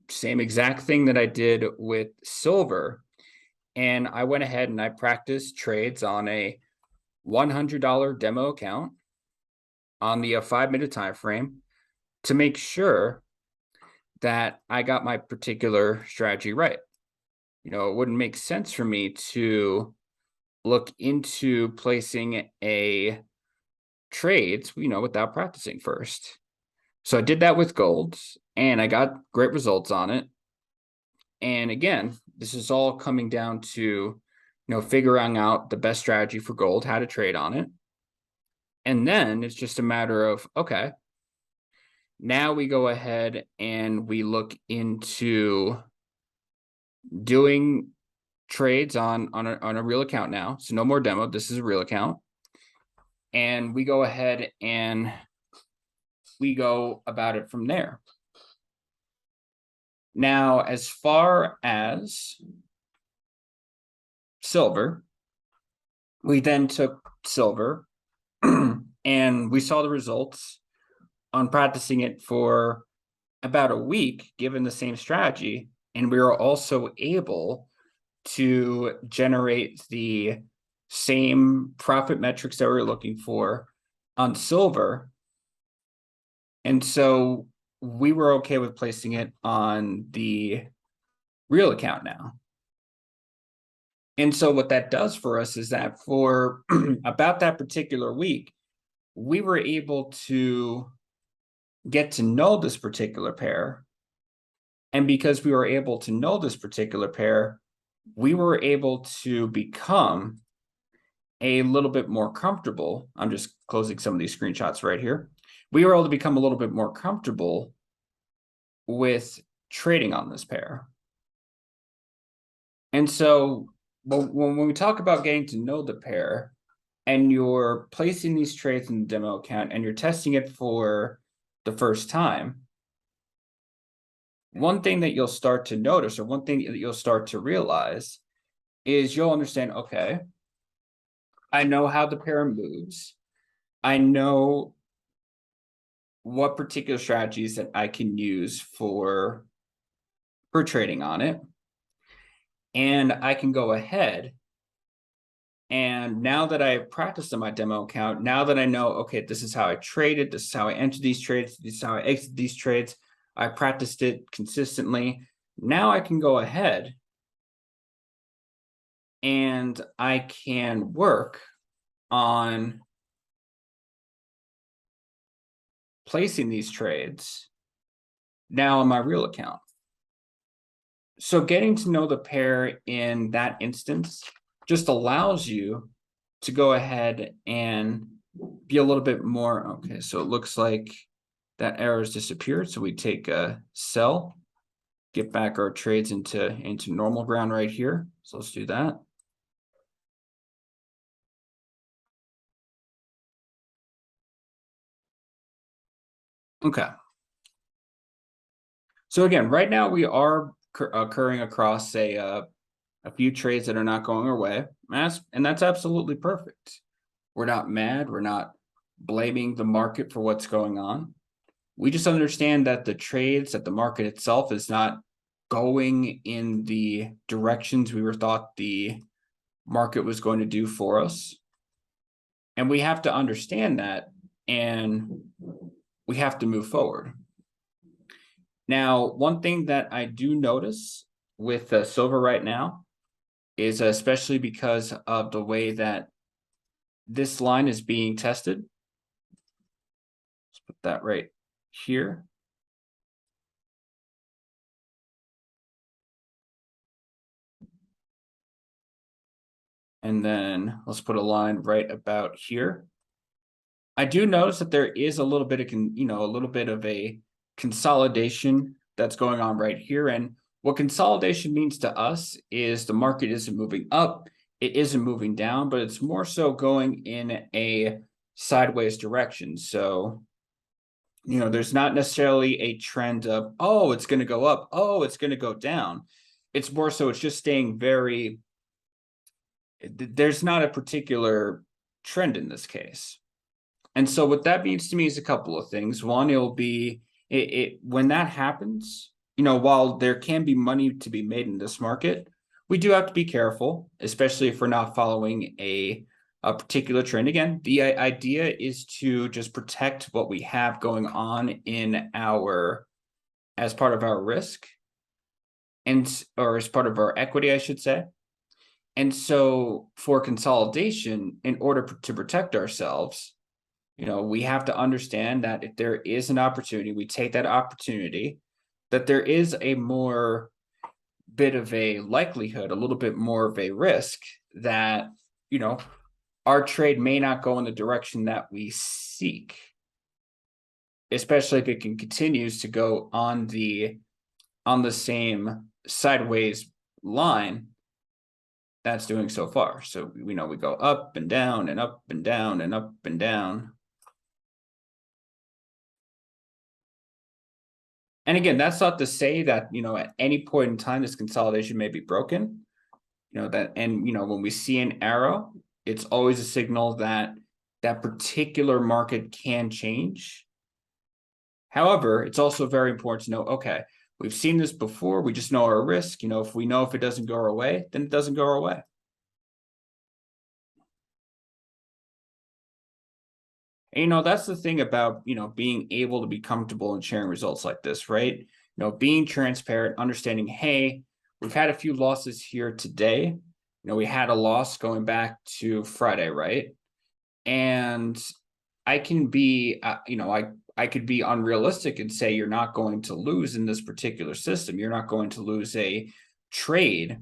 same exact thing that I did with silver. And I went ahead and I practiced trades on a $100 demo account on the 5-minute time frame to make sure that I got my particular strategy right. You know, it wouldn't make sense for me to look into placing a trades, without practicing first. So I did that with gold and I got great results on it. And again, this is all coming down to, figuring out the best strategy for gold, how to trade on it. And then it's just a matter of, okay, now we go ahead and we look into doing trades on a real account now. So no more demo. This is a real account. And we go ahead and we go about it from there. Now, as far as silver, we then took silver and we saw the results on practicing it for about a week, given the same strategy. And we were also able to generate the same profit metrics that we were looking for on silver. And so we were okay with placing it on the real account now. And so what that does for us is that for about that particular week, we were able to get to know this particular pair. And because we were able to know this particular pair, we were able to become a little bit more comfortable. I'm just closing some of these screenshots right here. We were able to become a little bit more comfortable with trading on this pair. And so when we talk about getting to know the pair and you're placing these trades in the demo account and you're testing it for the first time, one thing that you'll start to notice, or one thing that you'll start to realize, is you'll understand, okay, I know how the pair moves. I know what particular strategies that I can use for trading on it. And I can go ahead. And now that I practiced on my demo account, now that I know, okay, this is how I traded, this is how I entered these trades, this is how I exit these trades, I practiced it consistently. Now I can go ahead and I can work on placing these trades now on my real account. So getting to know the pair in that instance just allows you to go ahead and be a little bit more, okay, so it looks like that error has disappeared. So we take a sell, get back our trades into normal ground right here. So let's do that. Okay. So again, right now we are occurring across a few trades that are not going our way, and that's absolutely perfect. We're not mad. We're not blaming the market for what's going on. We just understand that the trades, that the market itself is not going in the directions we were thought the market was going to do for us. And we have to understand that, and we have to move forward. Now, one thing that I do notice with silver right now is especially because of the way that this line is being tested. Let's put that right here. And then let's put a line right about here. I do notice that there is a little bit of, a little bit of a consolidation that's going on right here. And what consolidation means to us is the market isn't moving up, it isn't moving down, but it's more so going in a sideways direction. So, there's not necessarily a trend of, oh, it's going to go up, oh, it's going to go down. It's more so it's just staying there's not a particular trend in this case. And so what that means to me is a couple of things. One, it'll be when that happens, while there can be money to be made in this market, we do have to be careful, especially if we're not following a particular trend. Again, the idea is to just protect what we have going on as part of our risk or as part of our equity, I should say. And so for consolidation, in order to protect ourselves, we have to understand that if there is an opportunity, we take that opportunity, that there is a more bit of a likelihood, a little bit more of a risk that, our trade may not go in the direction that we seek, especially if it continues to go on the same sideways line that's doing so far. So we go up and down and up and down and up and down. And again, that's not to say that, at any point in time, this consolidation may be broken, when we see an arrow, it's always a signal that that particular market can change. However, it's also very important to know, okay, we've seen this before. We just know our risk. If we know if it doesn't go our way, then it doesn't go our way. And, that's the thing about, being able to be comfortable in sharing results like this, right? Being transparent, understanding, hey, we've had a few losses here today. We had a loss going back to Friday, right? And I can be, I could be unrealistic and say you're not going to lose in this particular system. You're not going to lose a trade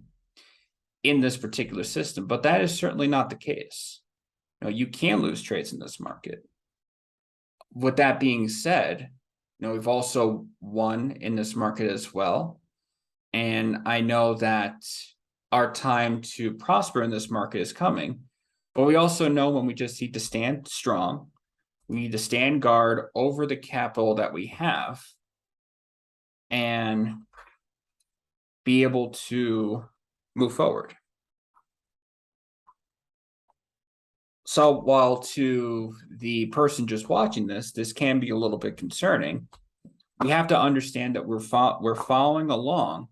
in this particular system, but that is certainly not the case. You can lose trades in this market. With that being said, we've also won in this market as well. And I know that our time to prosper in this market is coming, but we also know when we just need to stand strong, we need to stand guard over the capital that we have and be able to move forward. So while to the person just watching this can be a little bit concerning, we have to understand that we're following along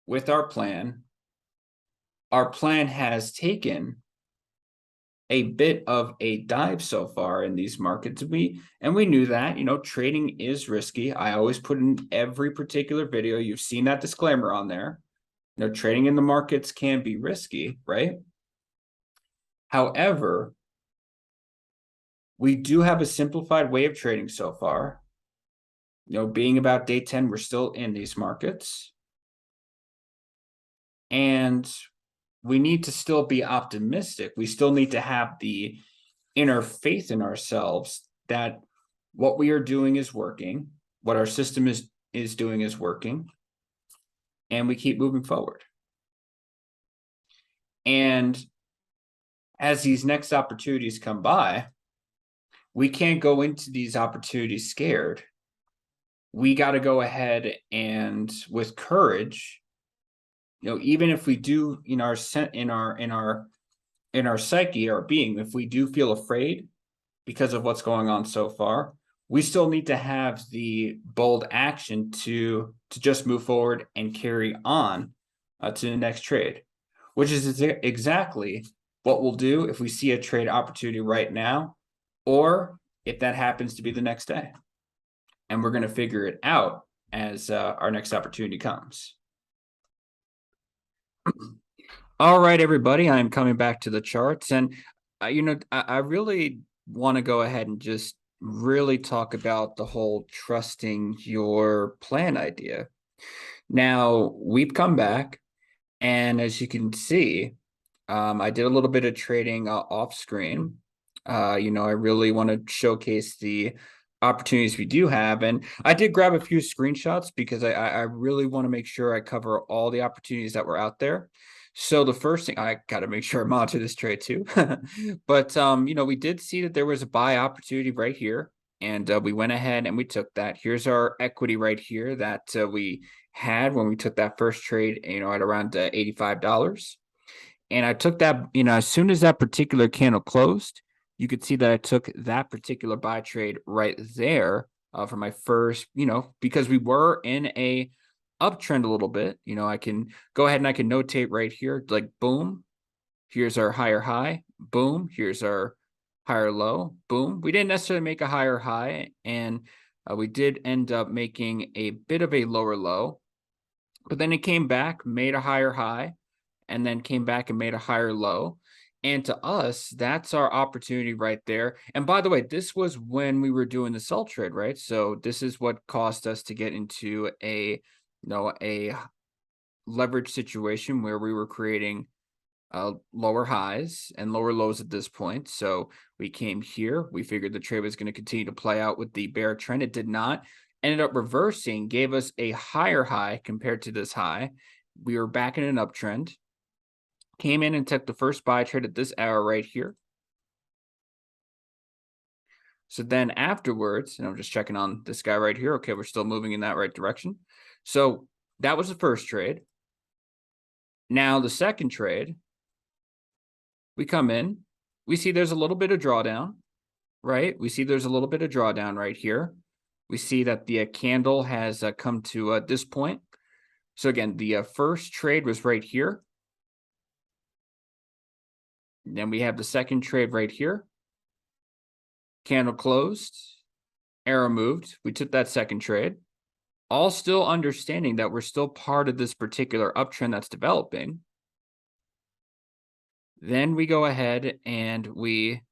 with our plan. Our plan has taken a bit of a dive so far in these markets. We knew that, trading is risky. I always put in every particular video. You've seen that disclaimer on there. Trading in the markets can be risky, right? However, we do have a simplified way of trading so far. Being about day 10, we're still in these markets. And we need to still be optimistic. We still need to have the inner faith in ourselves that what we are doing is working, what our system is doing is working, and we keep moving forward. And as these next opportunities come by, we can't go into these opportunities scared. We got to go ahead and with courage, even if we do in our psyche, our being, if we do feel afraid because of what's going on so far, we still need to have the bold action to just move forward and carry on to the next trade, which is exactly what we'll do if we see a trade opportunity right now, or if that happens to be the next day. And we're going to figure it out as our next opportunity comes. All right, everybody, I'm coming back to the charts. And, I really want to go ahead and just really talk about the whole trusting your plan idea. Now, we've come back, and as you can see, I did a little bit of trading off screen. I really want to showcase the opportunities we do have. And I did grab a few screenshots because I really want to make sure I cover all the opportunities that were out there. So the first thing, I got to make sure I monitor this trade too. But we did see that there was a buy opportunity right here, and we went ahead and we took that. Here's our equity right here that we had when we took that first trade, at around $85. And I took that, as soon as that particular candle closed, you could see that I took that particular buy trade right there for my first, because we were in a uptrend a little bit. I can go ahead and I can notate right here, like boom, here's our higher high, boom, here's our higher low, boom. We didn't necessarily make a higher high, and we did end up making a bit of a lower low, but then it came back, made a higher high, and then came back and made a higher low. And to us, that's our opportunity right there. And by the way, this was when we were doing the sell trade, right? So this is what caused us to get into a leverage situation where we were creating lower highs and lower lows at this point. So we came here. We figured the trade was going to continue to play out with the bear trend. It did not. Ended up reversing, gave us a higher high compared to this high. We were back in an uptrend. Came in and took the first buy trade at this hour right here. So then afterwards, and I'm just checking on this guy right here. Okay, we're still moving in that right direction. So that was the first trade. Now the second trade, we come in, we see there's a little bit of drawdown, right? We see there's a little bit of drawdown right here. We see that the candle has come to this point. So again, the first trade was right here. Then we have the second trade right here. Candle closed, arrow moved. We took that second trade. All still understanding that we're still part of this particular uptrend that's developing. Then we go ahead and we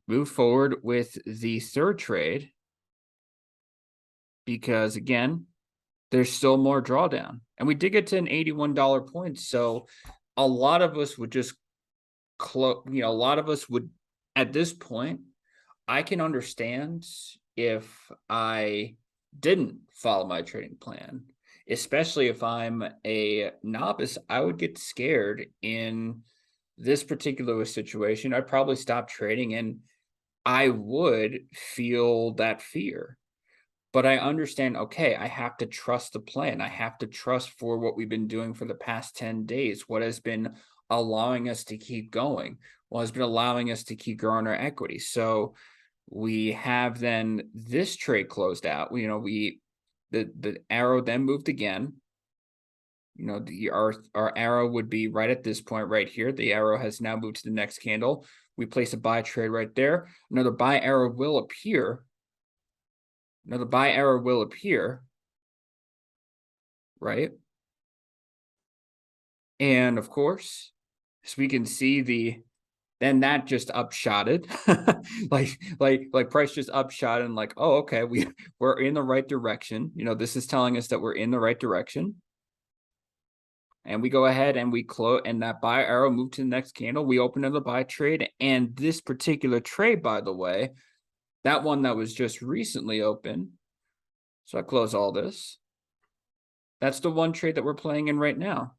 move forward with the third trade because again, there's still more drawdown. And we did get to an $81 point. So a lot of us would just a lot of us would, at this point, I can understand if I didn't follow my trading plan, especially if I'm a novice. I would get scared in this particular situation. I'd probably stop trading and I would feel that fear. But I understand, okay, I have to trust the plan. I have to trust for what we've been doing for the past 10 days, what has been allowing us to keep going, what has been allowing us to keep growing our equity. So we have then this trade closed out. The arrow then moved again. Our arrow would be right at this point right here. The arrow has now moved to the next candle. We place a buy trade right there. Another buy arrow will appear. Another buy arrow will appear, right? And of course, as we can see, then that just upshotted, like price just upshot and like, oh, okay, we're in the right direction. This is telling us that we're in the right direction. And we go ahead and we close, and that buy arrow moved to the next candle. We open another buy trade, and this particular trade, by the way, that one that was just recently open. So I close all this. That's the one trade that we're playing in right now.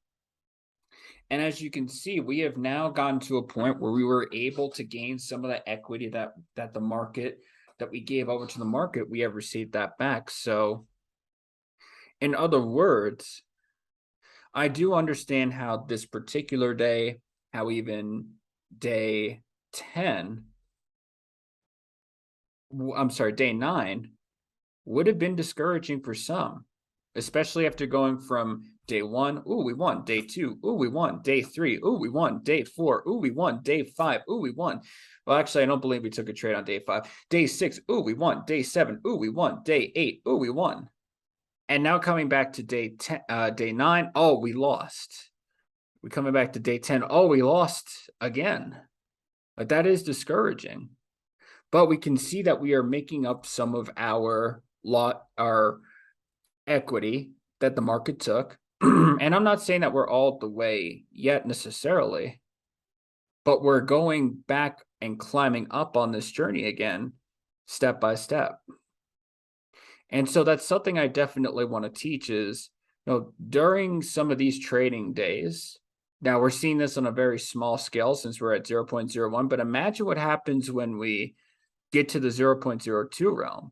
And as you can see, we have now gotten to a point where we were able to gain some of the equity that the market, that we gave over to the market, we have received that back. So in other words, I do understand how this particular day, how even day 10, I'm sorry, day 9 would have been discouraging for some, especially after going from day 1, ooh, we won. Day 2, ooh, we won. Day 3, ooh, we won. Day 4, ooh, we won. Day 5, ooh, we won. Well, actually, I don't believe we took a trade on day 5. Day 6, ooh, we won. Day 7, ooh, we won. Day 8, ooh, we won. And now coming back to day 10, day 9, oh, we lost. We're coming back to day 10, oh, we lost again. But that is discouraging. But we can see that we are making up some of our equity that the market took. And I'm not saying that we're all the way yet necessarily, but we're going back and climbing up on this journey again, step by step. And so that's something I definitely want to teach is, during some of these trading days, now we're seeing this on a very small scale since we're at 0.01, but imagine what happens when we get to the 0.02 realm,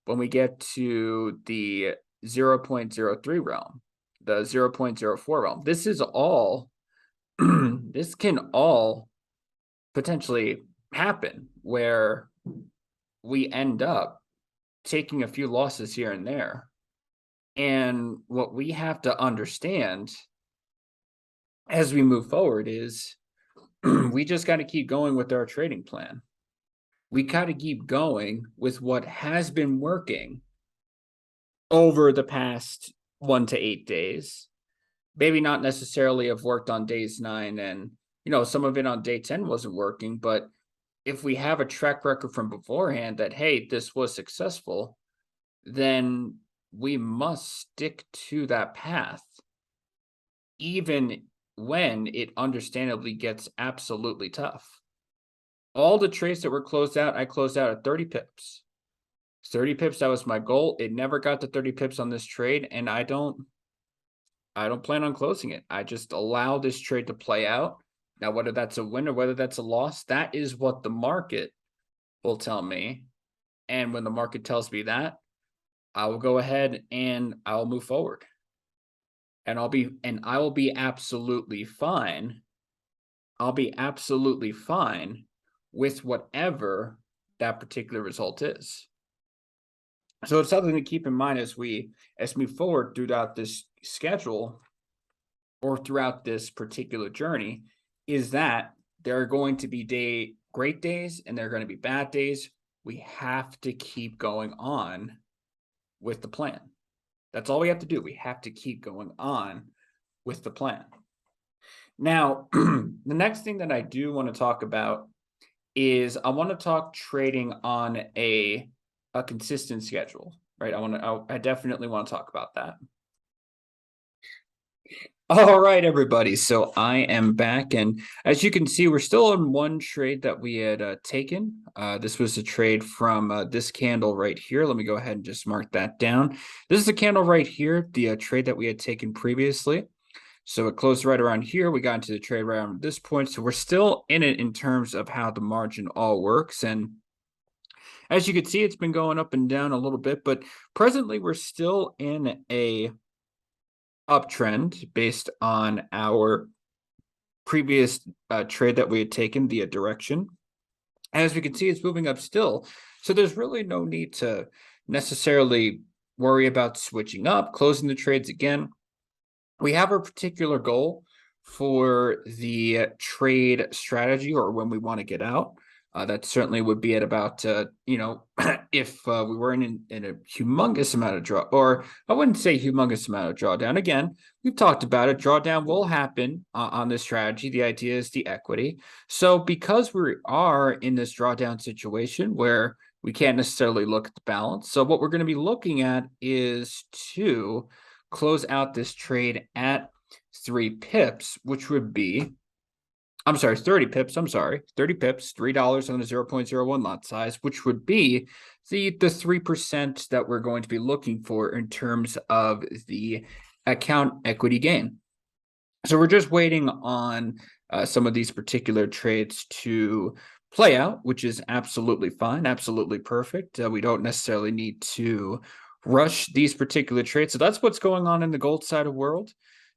when we get to the 0.03 realm, the 0.04 realm. This is all, this can all potentially happen where we end up taking a few losses here and there. And what we have to understand as we move forward is we just got to keep going with our trading plan. We got to keep going with what has been working over the past 1 to 8 days. Maybe not necessarily have worked on days 9 and, some of it on day 10 wasn't working, but if we have a track record from beforehand that, hey, this was successful, then we must stick to that path, even when it understandably gets absolutely tough. All the trades that were closed out, I closed out at 30 pips. 30 pips, that was my goal. It never got to 30 pips on this trade, and I don't plan on closing it. I just allow this trade to play out. Now, whether that's a win or whether that's a loss, that is what the market will tell me. And when the market tells me that, I will go ahead and I'll move forward. And I will be absolutely fine. I'll be absolutely fine with whatever that particular result is. So it's something to keep in mind as we move forward throughout this schedule or throughout this particular journey, is that there are going to be great days and there are going to be bad days. We have to keep going on with the plan. That's all we have to do. We have to keep going on with the plan. Now, the next thing that I do want to talk about is I want to talk trading on a consistent schedule, right? I definitely want to talk about that. All right, everybody. So I am back, and as you can see, we're still on one trade that we had taken. This was a trade from this candle right here. Let me go ahead and just mark that down. This is a candle right here, the trade that we had taken previously. So it closed right around here. We got into the trade right around this point. So we're still in it in terms of how the margin all works. And as you can see, it's been going up and down a little bit, but presently we're still in a uptrend based on our previous trade that we had taken, the direction. As we can see, it's moving up still. So there's really no need to necessarily worry about switching up, closing the trades again. We have a particular goal for the trade strategy or when we want to get out. That certainly would be at about, if we were in a humongous amount of draw, or I wouldn't say humongous amount of drawdown. Again, we've talked about it. Drawdown will happen on this strategy. The idea is the equity. So because we are in this drawdown situation where we can't necessarily look at the balance. So what we're going to be looking at is to close out this trade at 3 pips, which would be, 30 pips, 30 pips, $3 on a 0.01 lot size, which would be the 3% that we're going to be looking for in terms of the account equity gain. So we're just waiting on some of these particular trades to play out, which is absolutely fine, absolutely perfect. We don't necessarily need to rush these particular trades. So that's what's going on in the gold side of the world.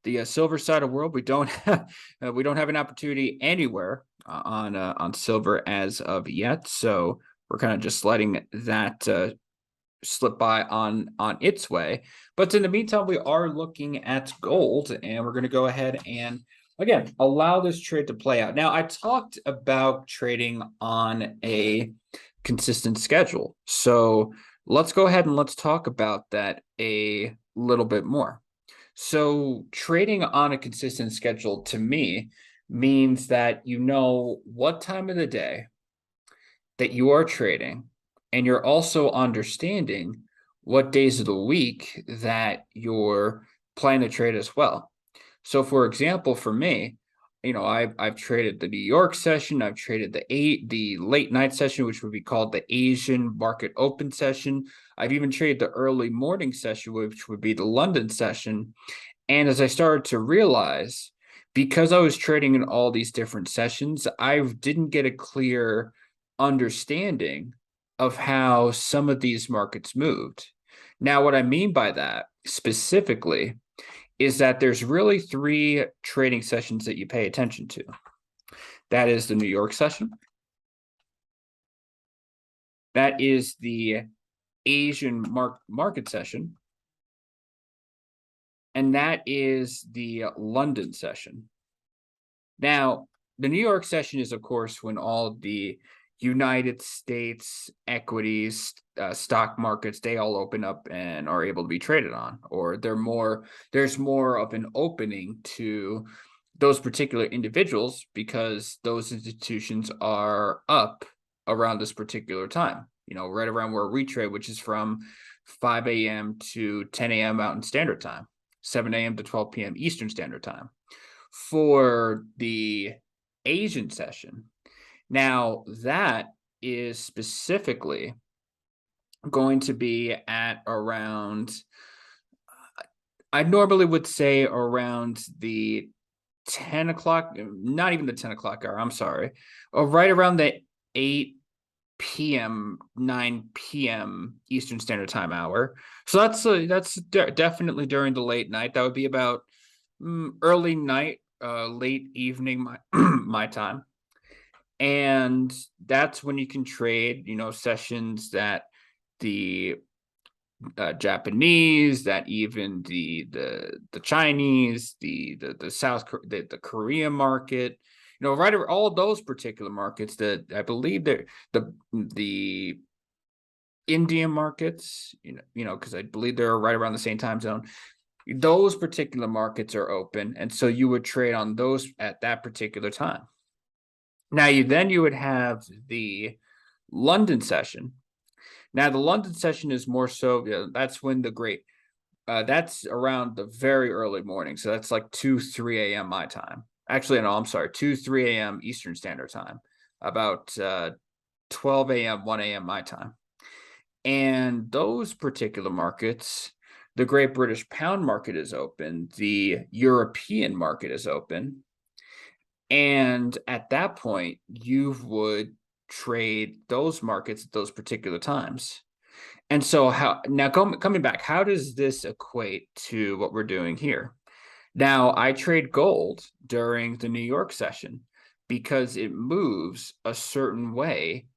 The silver side of the world, we don't have an opportunity anywhere on silver as of yet. So we're kind of just letting that slip by on its way. But in the meantime, we are looking at gold, and we're going to go ahead and again allow this trade to play out. Now, I talked about trading on a consistent schedule, so let's go ahead and let's talk about that a little bit more. So trading on a consistent schedule to me means that you know what time of the day that you are trading, and you're also understanding what days of the week that you're planning to trade as well. So for example, for me, I've traded the New York session, I've traded the late night session, which would be called the Asian market open session. I've even traded the early morning session, which would be the London session. And as I started to realize, because I was trading in all these different sessions, I didn't get a clear understanding of how some of these markets moved. Now, what I mean by that specifically is that there's really three trading sessions that you pay attention to. That is the New York session. That is the Asian market session. And that is the London session. Now, the New York session is, of course, when all the United States equities, stock markets, they all open up and are able to be traded on, or there's more of an opening to those particular individuals because those institutions are up around this particular time, right around where we trade, which is from 5 a.m. to 10 a.m. Mountain Standard Time, 7 a.m. to 12 p.m. Eastern Standard Time. For the Asian session, now that is specifically going to be at around, I normally would say around the 10 o'clock, not even the 10 o'clock hour, I'm sorry, right around the 8 p.m., 9 p.m. Eastern Standard Time hour. So that's definitely during the late night. That would be about early night, late evening, my time. And that's when you can trade, sessions that the Japanese, that even the Chinese, the South, the Korean market, right over all those particular markets that I believe they're the Indian markets, because I believe they're right around the same time zone. Those particular markets are open, and so you would trade on those at that particular time. Now, you would have the London session. Now, the London session is more so, that's when that's around the very early morning. So that's like 2, 3 a.m. my time. Actually, no, I'm sorry, 2, 3 a.m. Eastern Standard Time, about 12 a.m., 1 a.m. my time. And those particular markets, the Great British Pound market is open, the European market is open. And at that point, you would trade those markets at those particular times. And so coming back, how does this equate to what we're doing here? Now, I trade gold during the New York session because it moves a certain way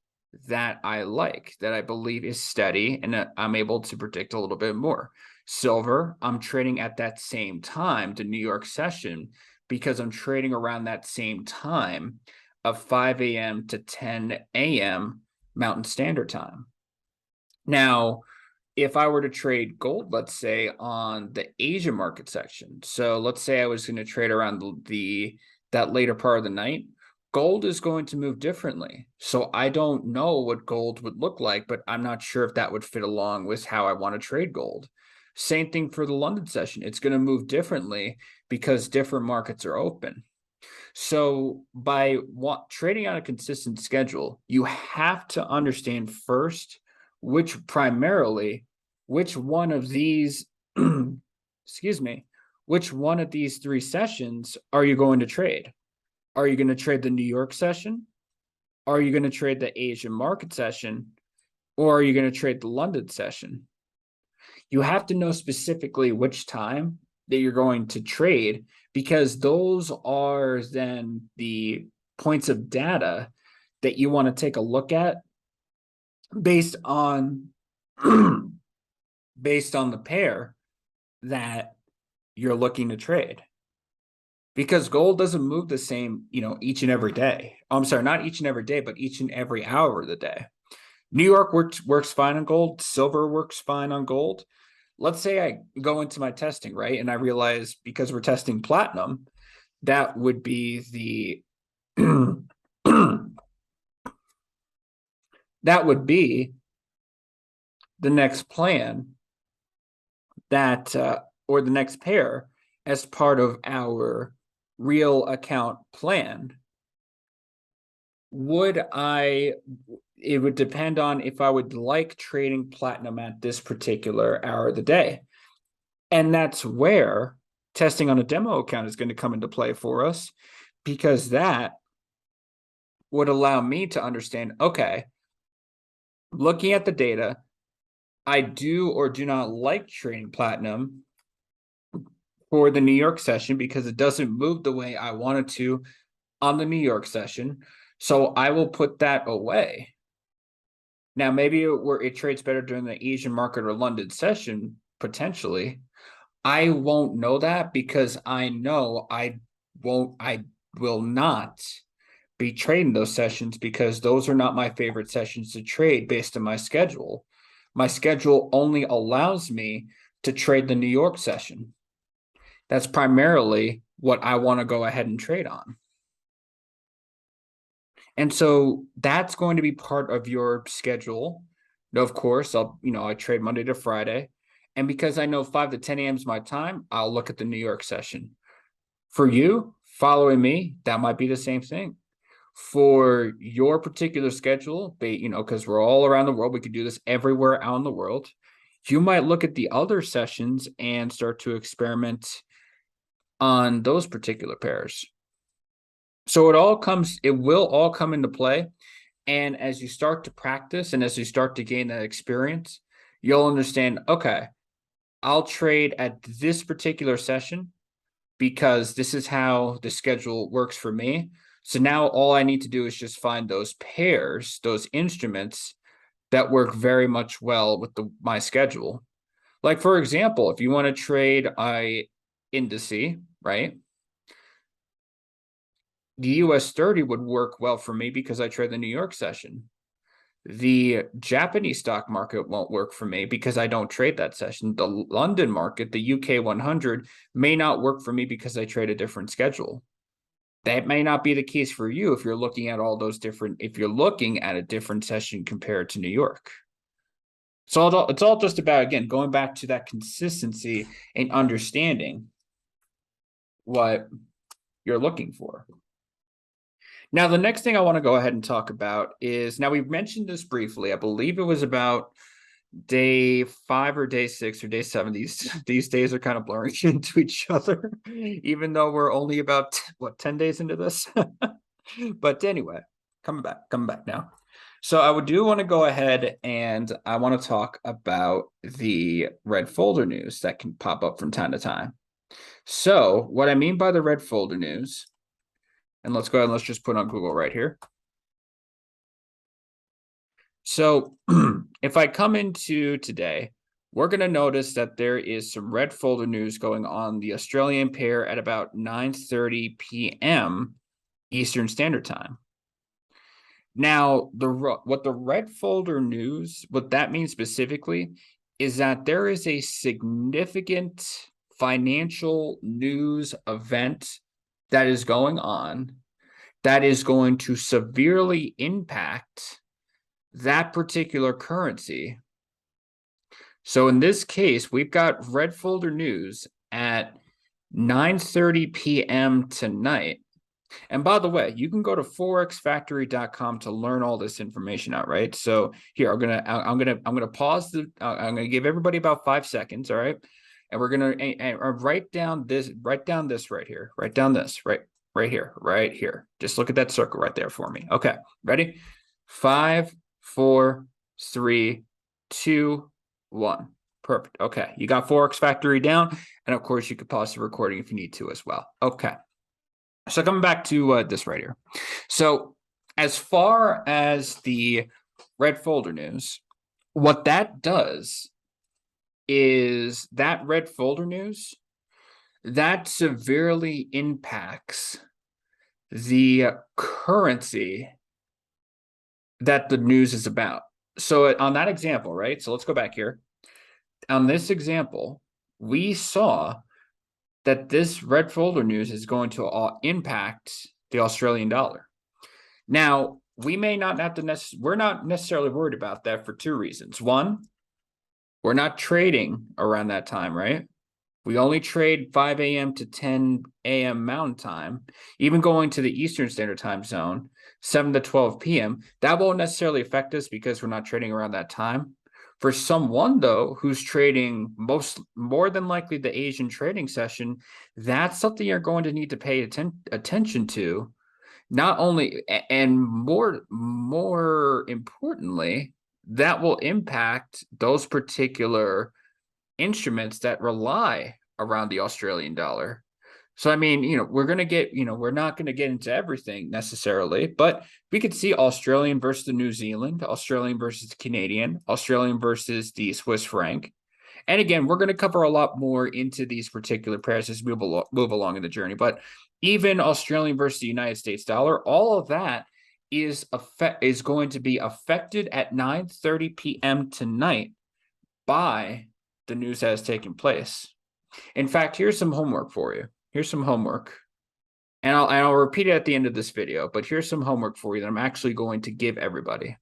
that I like, that I believe is steady, and that I'm able to predict a little bit more. Silver, I'm trading at that same time, the New York session, because I'm trading around that same time of 5 a.m. to 10 a.m. Mountain Standard Time. Now, if I were to trade gold, let's say on the Asia market section, so let's say I was going to trade around that later part of the night, gold is going to move differently. So I don't know what gold would look like, but I'm not sure if that would fit along with how I want to trade gold. Same thing for the London session. It's going to move differently because different markets are open. So by trading on a consistent schedule, you have to understand first which one of these excuse me, which one of these three sessions are you going to trade? Are you going to trade the New York session? Are you going to trade the Asian market session? Or are you going to trade the London session? You have to know specifically which time that you're going to trade, because those are then the points of data that you want to take a look at based on the pair that you're looking to trade. Because gold doesn't move the same, each and every day. I'm sorry, not each and every day, but each and every hour of the day. New York works fine on gold. Silver works fine on gold. Let's say I go into my testing, right? And I realize, because we're testing platinum, that would be that would be the next plan that, or the next pair as part of our real account plan, it would depend on if I would like trading platinum at this particular hour of the day. And that's where testing on a demo account is going to come into play for us, because that would allow me to understand, okay, looking at the data, I do or do not like trading platinum for the New York session because it doesn't move the way I want it to on the New York session. So I will put that away. Now, maybe it trades better during the Asian market or London session, potentially. I won't know that because I know I will not be trading those sessions because those are not my favorite sessions to trade based on my schedule. My schedule only allows me to trade the New York session. That's primarily what I want to go ahead and trade on. And so that's going to be part of your schedule. Of course, I trade Monday to Friday. And because I know 5 to 10 a.m. is my time, I'll look at the New York session. For you, following me, that might be the same thing. For your particular schedule, because we're all around the world, we could do this everywhere out in the world. You might look at the other sessions and start to experiment on those particular pairs. So it will all come into play. And as you start to practice and as you start to gain that experience, you'll understand, okay, I'll trade at this particular session because this is how the schedule works for me. So now all I need to do is just find those pairs, those instruments that work very much well with my schedule. Like, for example, if you want to trade a indice, right? The US 30 would work well for me because I trade the New York session. The Japanese stock market won't work for me because I don't trade that session. The London market, the UK 100, may not work for me because I trade a different schedule. That may not be the case for you if you're looking at a different session compared to New York. So it's all just about, again, going back to that consistency and understanding what you're looking for. Now, the next thing I want to go ahead and talk about is, now we've mentioned this briefly. I believe it was about day 5 or day 6 or day 7. These days are kind of blurring into each other, even though we're only about 10 days into this. But anyway, coming back now. So I do want to go ahead and I want to talk about the red folder news that can pop up from time to time. So what I mean by the red folder news, and let's go ahead and let's just put on Google right here. So if I come into today, we're going to notice that there is some red folder news going on the Australian pair at about 9:30 p.m. Eastern Standard Time. Now, what the red folder news, what that means specifically, is that there is a significant financial news event that is going on that is going to severely impact that particular currency. So in this case, we've got red folder news at 9:30 p.m. tonight. And by the way, you can go to forexfactory.com to learn all this information out, right? So here, I'm gonna pause I'm gonna give everybody about 5 seconds, all right? And we're gonna write down this right here. Write down this right here. Just look at that circle right there for me. Okay, ready? 5, 4, 3, 2, 1. Perfect. Okay, you got Forex Factory down, and of course you could pause the recording if you need to as well. Okay. So coming back to this right here. So as far as the red folder news, what that does is that red folder news, that severely impacts the currency that the news is about. So on that example, right? So let's go back here. On this example, we saw that this red folder news is going to impact the Australian dollar. Now, we may not have to we're not necessarily worried about that for 2 reasons. One, we're not trading around that time, right? We only trade 5 a.m. to 10 a.m. Mountain Time, even going to the Eastern Standard Time Zone, 7 to 12 p.m. That won't necessarily affect us because we're not trading around that time. For someone, though, who's trading more than likely the Asian trading session, that's something you're going to need to pay attention to. Not only, and more importantly, that will impact those particular instruments that rely around the Australian dollar. So, I mean, we're going to get, we're not going to get into everything necessarily, but we could see Australian versus the New Zealand, Australian versus the Canadian, Australian versus the Swiss franc. And again, we're going to cover a lot more into these particular pairs as we move along in the journey. But even Australian versus the United States dollar, all of that is going to be affected at 9:30 p.m. tonight by the news that has taken place. In fact, here's some homework for you. Here's some homework. And I'll repeat it at the end of this video, but here's some homework for you that I'm actually going to give everybody.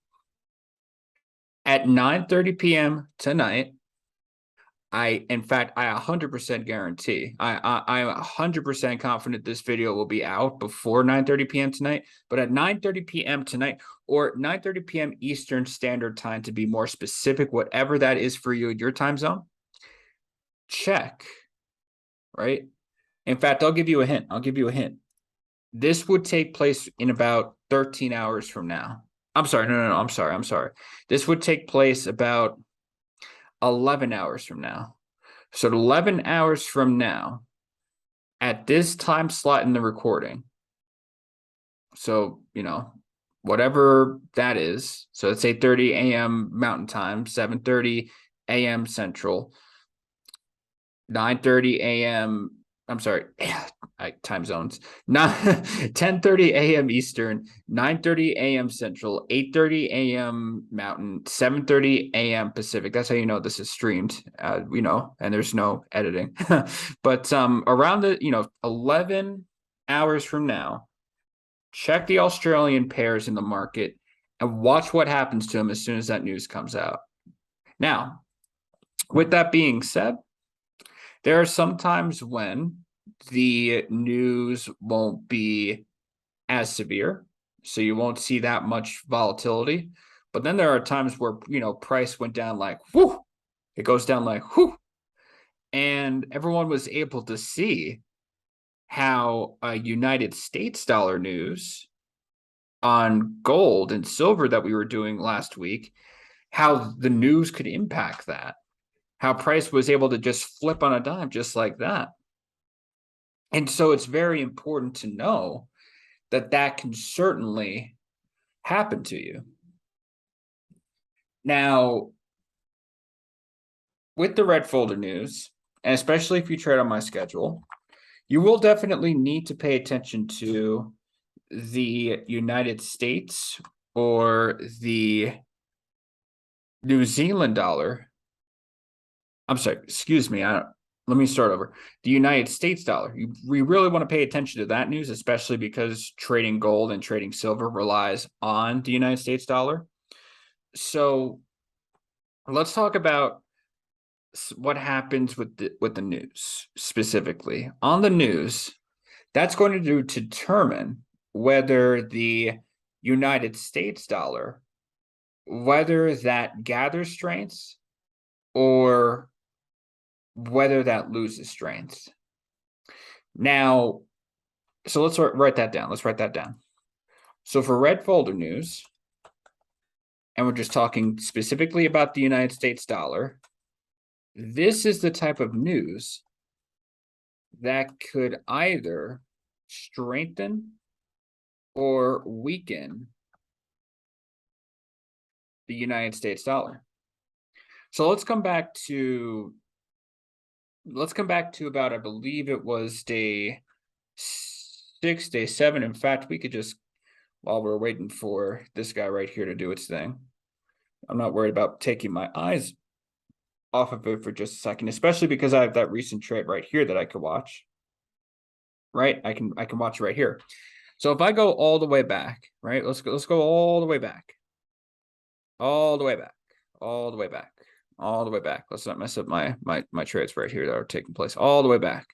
At 9:30 p.m. tonight, in fact, I 100% guarantee, I'm 100% confident this video will be out before 9:30 p.m. tonight, but at 9:30 p.m. tonight, or 9:30 p.m. Eastern Standard Time to be more specific, whatever that is for you in your time zone, check, right? In fact, I'll give you a hint. This would take place in about 13 hours from now. I'm sorry. No. I'm sorry. This would take place about 11 hours from now. So 11 hours from now, at this time slot in the recording, so, whatever that is, so it's 8:30 a.m. Mountain Time, 7:30 a.m. Central, 9:30 a.m. I'm sorry, time zones. 10:30 a.m. Eastern, 9:30 a.m. Central, 8:30 a.m. Mountain, 7:30 a.m. Pacific. That's how you know this is streamed. And there's no editing. But around the 11 hours from now, check the Australian pairs in the market and watch what happens to them as soon as that news comes out. Now, with that being said, there are some times when the news won't be as severe, so you won't see that much volatility. But then there are times where, price went down like, whoo, it goes down like, whoo. And everyone was able to see how United States dollar news on gold and silver that we were doing last week, how the news could impact that. How price was able to just flip on a dime just like that. And so it's very important to know that that can certainly happen to you. Now, with the red folder news, and especially if you trade on my schedule, you will definitely need to pay attention to the United States or the New Zealand dollar. I'm sorry, excuse me. Let me start over. The United States dollar. We really want to pay attention to that news, especially because trading gold and trading silver relies on the United States dollar. So let's talk about what happens with the news specifically. On the news, that's going to determine whether the United States dollar, whether that gathers strength or whether that loses strength. Now, so let's write that down. So for red folder news, and we're just talking specifically about the United States dollar, this is the type of news that could either strengthen or weaken the United States dollar. So let's come back to about, I believe it was day 6, day 7. In fact, we could just, while we're waiting for this guy right here to do its thing, I'm not worried about taking my eyes off of it for just a second, especially because I have that recent trade right here that I could watch. Right? I can watch it right here. So if I go all the way back, right? Let's go all the way back. All the way back. all the way back. Let's not mess up my trades right here that are taking place all the way back.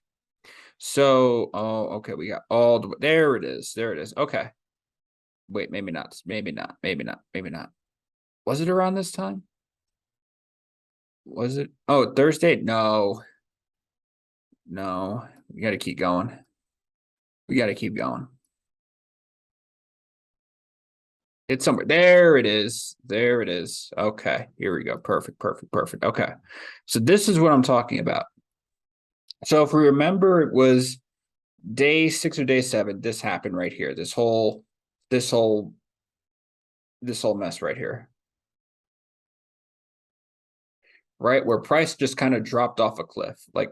So, oh, okay, we got all the way. There it is. There it is. Okay. Wait, maybe not. Maybe not. Maybe not. Maybe not. Was it around this time? Was it? Oh, Thursday? No. No. We got to keep going. We got to keep going. It's somewhere. There it is. There it is. Okay. Here we go. Perfect. Perfect. Perfect. Okay. So this is what I'm talking about. So if we remember, it was day 6 or day 7. This happened right here. This whole mess right here. Right, where price just kind of dropped off a cliff. Like,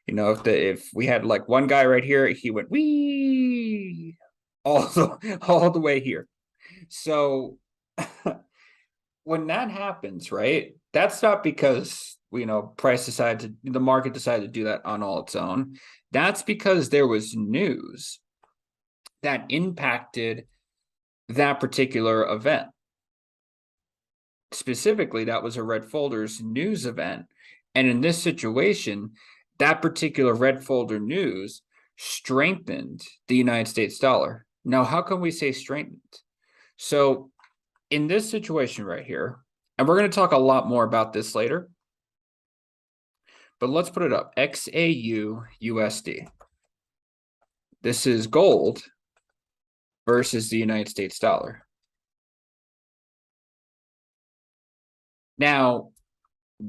if we had like one guy right here, he went wee all the way here. So when that happens, right, that's not because the market decided to do that on all its own. That's because there was news that impacted that particular event. Specifically, that was a red folders news event. And in this situation, that particular red folder news strengthened the United States dollar. Now, how can we say strengthened? So in this situation right here, and we're going to talk a lot more about this later, but let's put it up. XAU USD. This is gold versus the United States dollar. Now,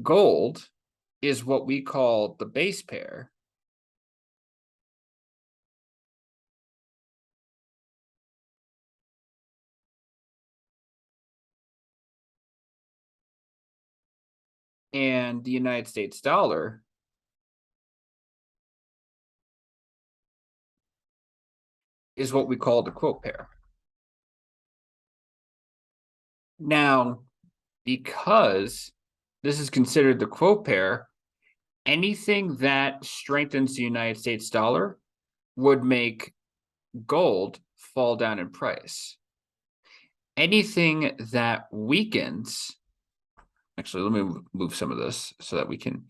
gold is what we call the base pair. And the United States dollar is what we call the quote pair. Now, because this is considered the quote pair, anything that strengthens the United States dollar would make gold fall down in price. Anything that weakens, actually, let me move some of this so that we can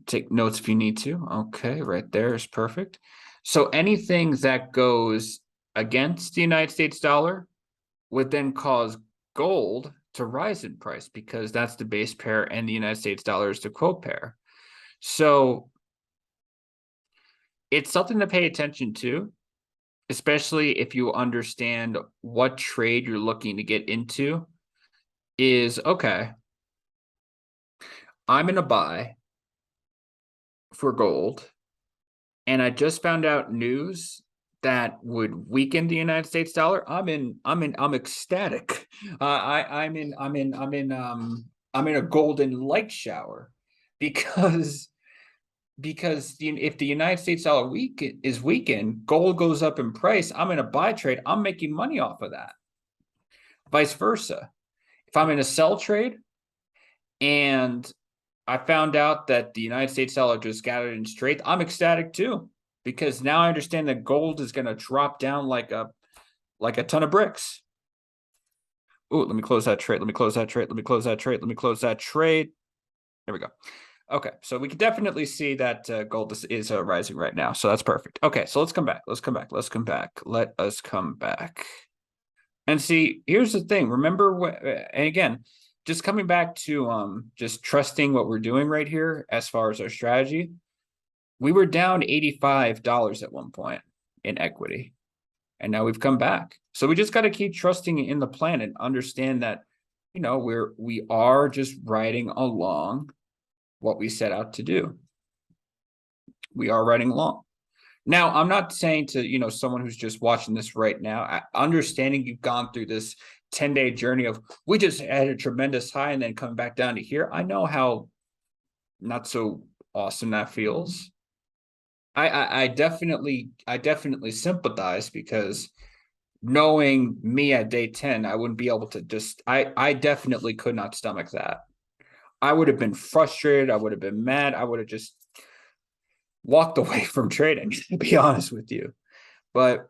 take notes if you need to. Okay, right there is perfect. So anything that goes against the United States dollar would then cause gold to rise in price because that's the base pair and the United States dollar is the quote pair. So it's something to pay attention to, especially if you understand what trade you're looking to get into. Is okay, I'm in a buy for gold, and I just found out news that would weaken the United States dollar. I'm ecstatic. I'm in a golden light shower because if the United States dollar is weakened, gold goes up in price. I'm in a buy trade. I'm making money off of that. Vice versa. If I'm in a sell trade and I found out that the United States dollar just gathered in strength, I'm ecstatic too, because now I understand that gold is going to drop down like a ton of bricks. Oh, let me close that trade. Let me close that trade. Let me close that trade. Let me close that trade. There we go. Okay, so we can definitely see that gold is rising right now. So that's perfect. Okay, so let's come back. Let's come back. Let's come back. Let us come back. And see, here's the thing. Remember, and again, just coming back to just trusting what we're doing right here as far as our strategy. We were down $85 at one point in equity, and now we've come back. So we just got to keep trusting in the plan and understand that, we are just riding along what we set out to do. We are riding along. Now, I'm not saying to, someone who's just watching this right now, understanding you've gone through this 10-day journey of we just had a tremendous high and then coming back down to here. I know how not so awesome that feels. I definitely sympathize, because knowing me at day 10, I wouldn't be able to I definitely could not stomach that. I would have been frustrated. I would have been mad. I would have just walked away from trading, to be honest with you. But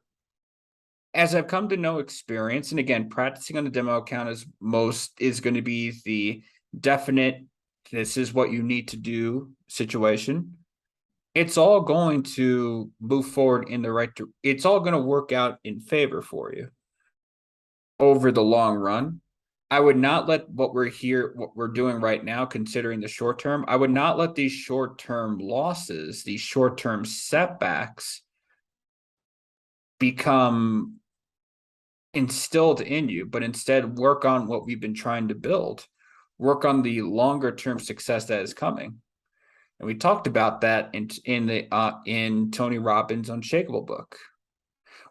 as I've come to know experience, and again, practicing on the demo account is going to be the definite this is what you need to do situation, it's all going to move forward in the right it's all going to work out in favor for you over the long run. I would not let what we're doing right now, considering the short term, I would not let these short-term losses, these short-term setbacks become instilled in you, but instead work on what we've been trying to build, work on the longer term success that is coming. And we talked about that in Tony Robbins' Unshakable book,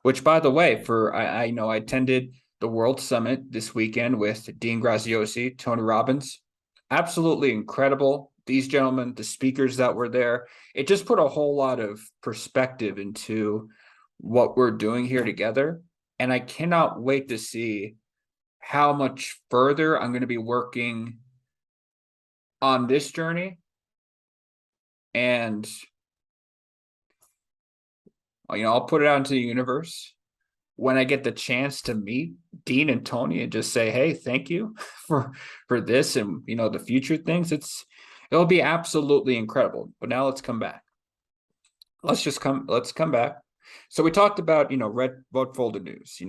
which, by the way, I know I attended the World Summit this weekend with Dean Graziosi, Tony Robbins. Absolutely incredible. These gentlemen, the speakers that were there, it just put a whole lot of perspective into what we're doing here together. And I cannot wait to see how much further I'm going to be working on this journey. And, I'll put it out into the universe when I get the chance to meet Dean and Tony and just say, hey, thank you for this and, the future things. It'll be absolutely incredible. But now let's come back. Let's come back. So we talked about, red folder news,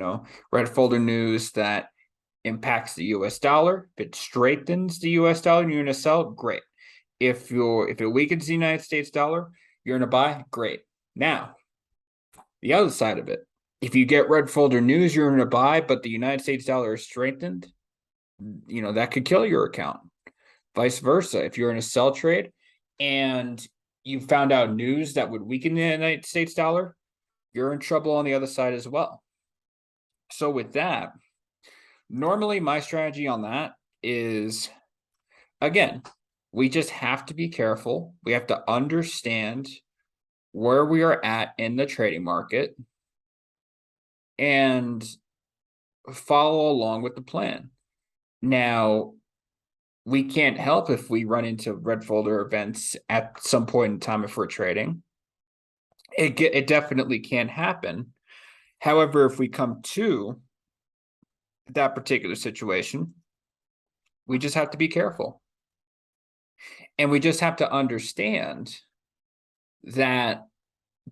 red folder news that impacts the US dollar. If it strengthens the US dollar and you're going to sell, great. If it weakens the United States dollar, you're going to buy, great. Now, the other side of it, if you get red folder news, you're going to buy, but the United States dollar is strengthened, that could kill your account. Vice versa, if you're in a sell trade and you found out news that would weaken the United States dollar, you're in trouble on the other side as well. So with that, normally my strategy on that is, again, we just have to be careful. We have to understand where we are at in the trading market and follow along with the plan. Now, we can't help if we run into red folder events at some point in time if we're trading. It definitely can happen. However, if we come to that particular situation, we just have to be careful. And we just have to understand that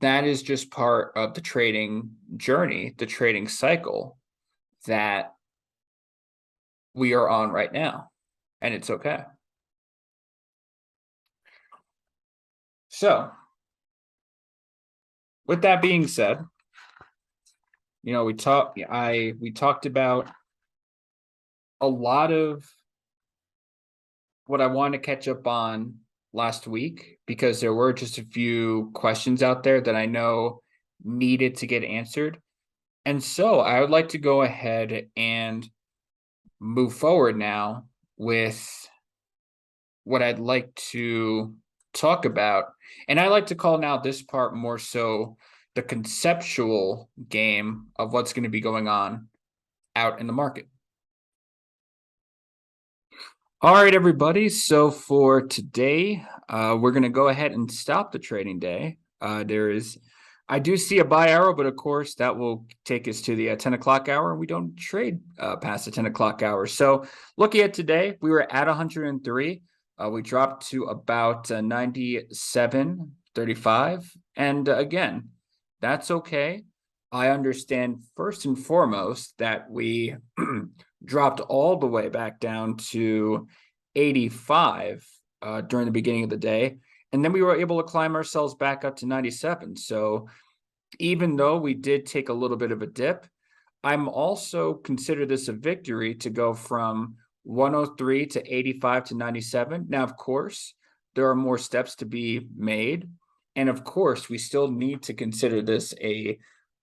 is just part of the trading journey, the trading cycle that we are on right now. And it's okay. So, with that being said, we talked about a lot of what I want to catch up on last week, because there were just a few questions out there that I know needed to get answered. And so I would like to go ahead and move forward now with what I'd like to talk about. And I like to call now this part more so the conceptual game of what's going to be going on out in the market. All right, everybody. So for today, we're going to go ahead and stop the trading day. I do see a buy arrow, but of course that will take us to the 10 o'clock hour. We don't trade past the 10 o'clock hour. So looking at today, we were at 103. We dropped to about 97.35. And again, that's okay. I understand first and foremost that we dropped all the way back down to 85 during the beginning of the day. And then we were able to climb ourselves back up to 97. So even though we did take a little bit of a dip, I'm also consider this a victory to go from 103 to 85 to 97. Now, of course, there are more steps to be made. And of course, we still need to consider this a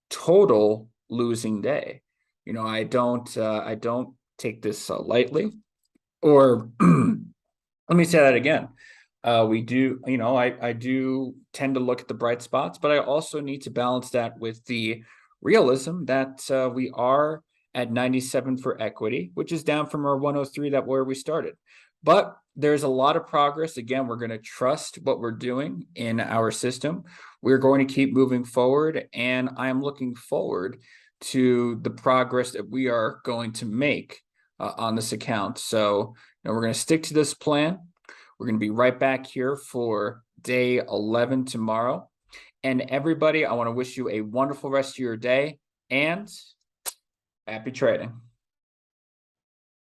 total losing day. I don't take this lightly. Or let me say that again. We do, I do tend to look at the bright spots, but I also need to balance that with the realism that we are at 97 for equity, which is down from our 103 where we started. But there's a lot of progress. Again, we're going to trust what we're doing in our system. We're going to keep moving forward, and I'm looking forward to the progress that we are going to make on this account. So we're going to stick to this plan. We're going to be right back here for day 11 tomorrow. And everybody, I want to wish you a wonderful rest of your day and happy trading.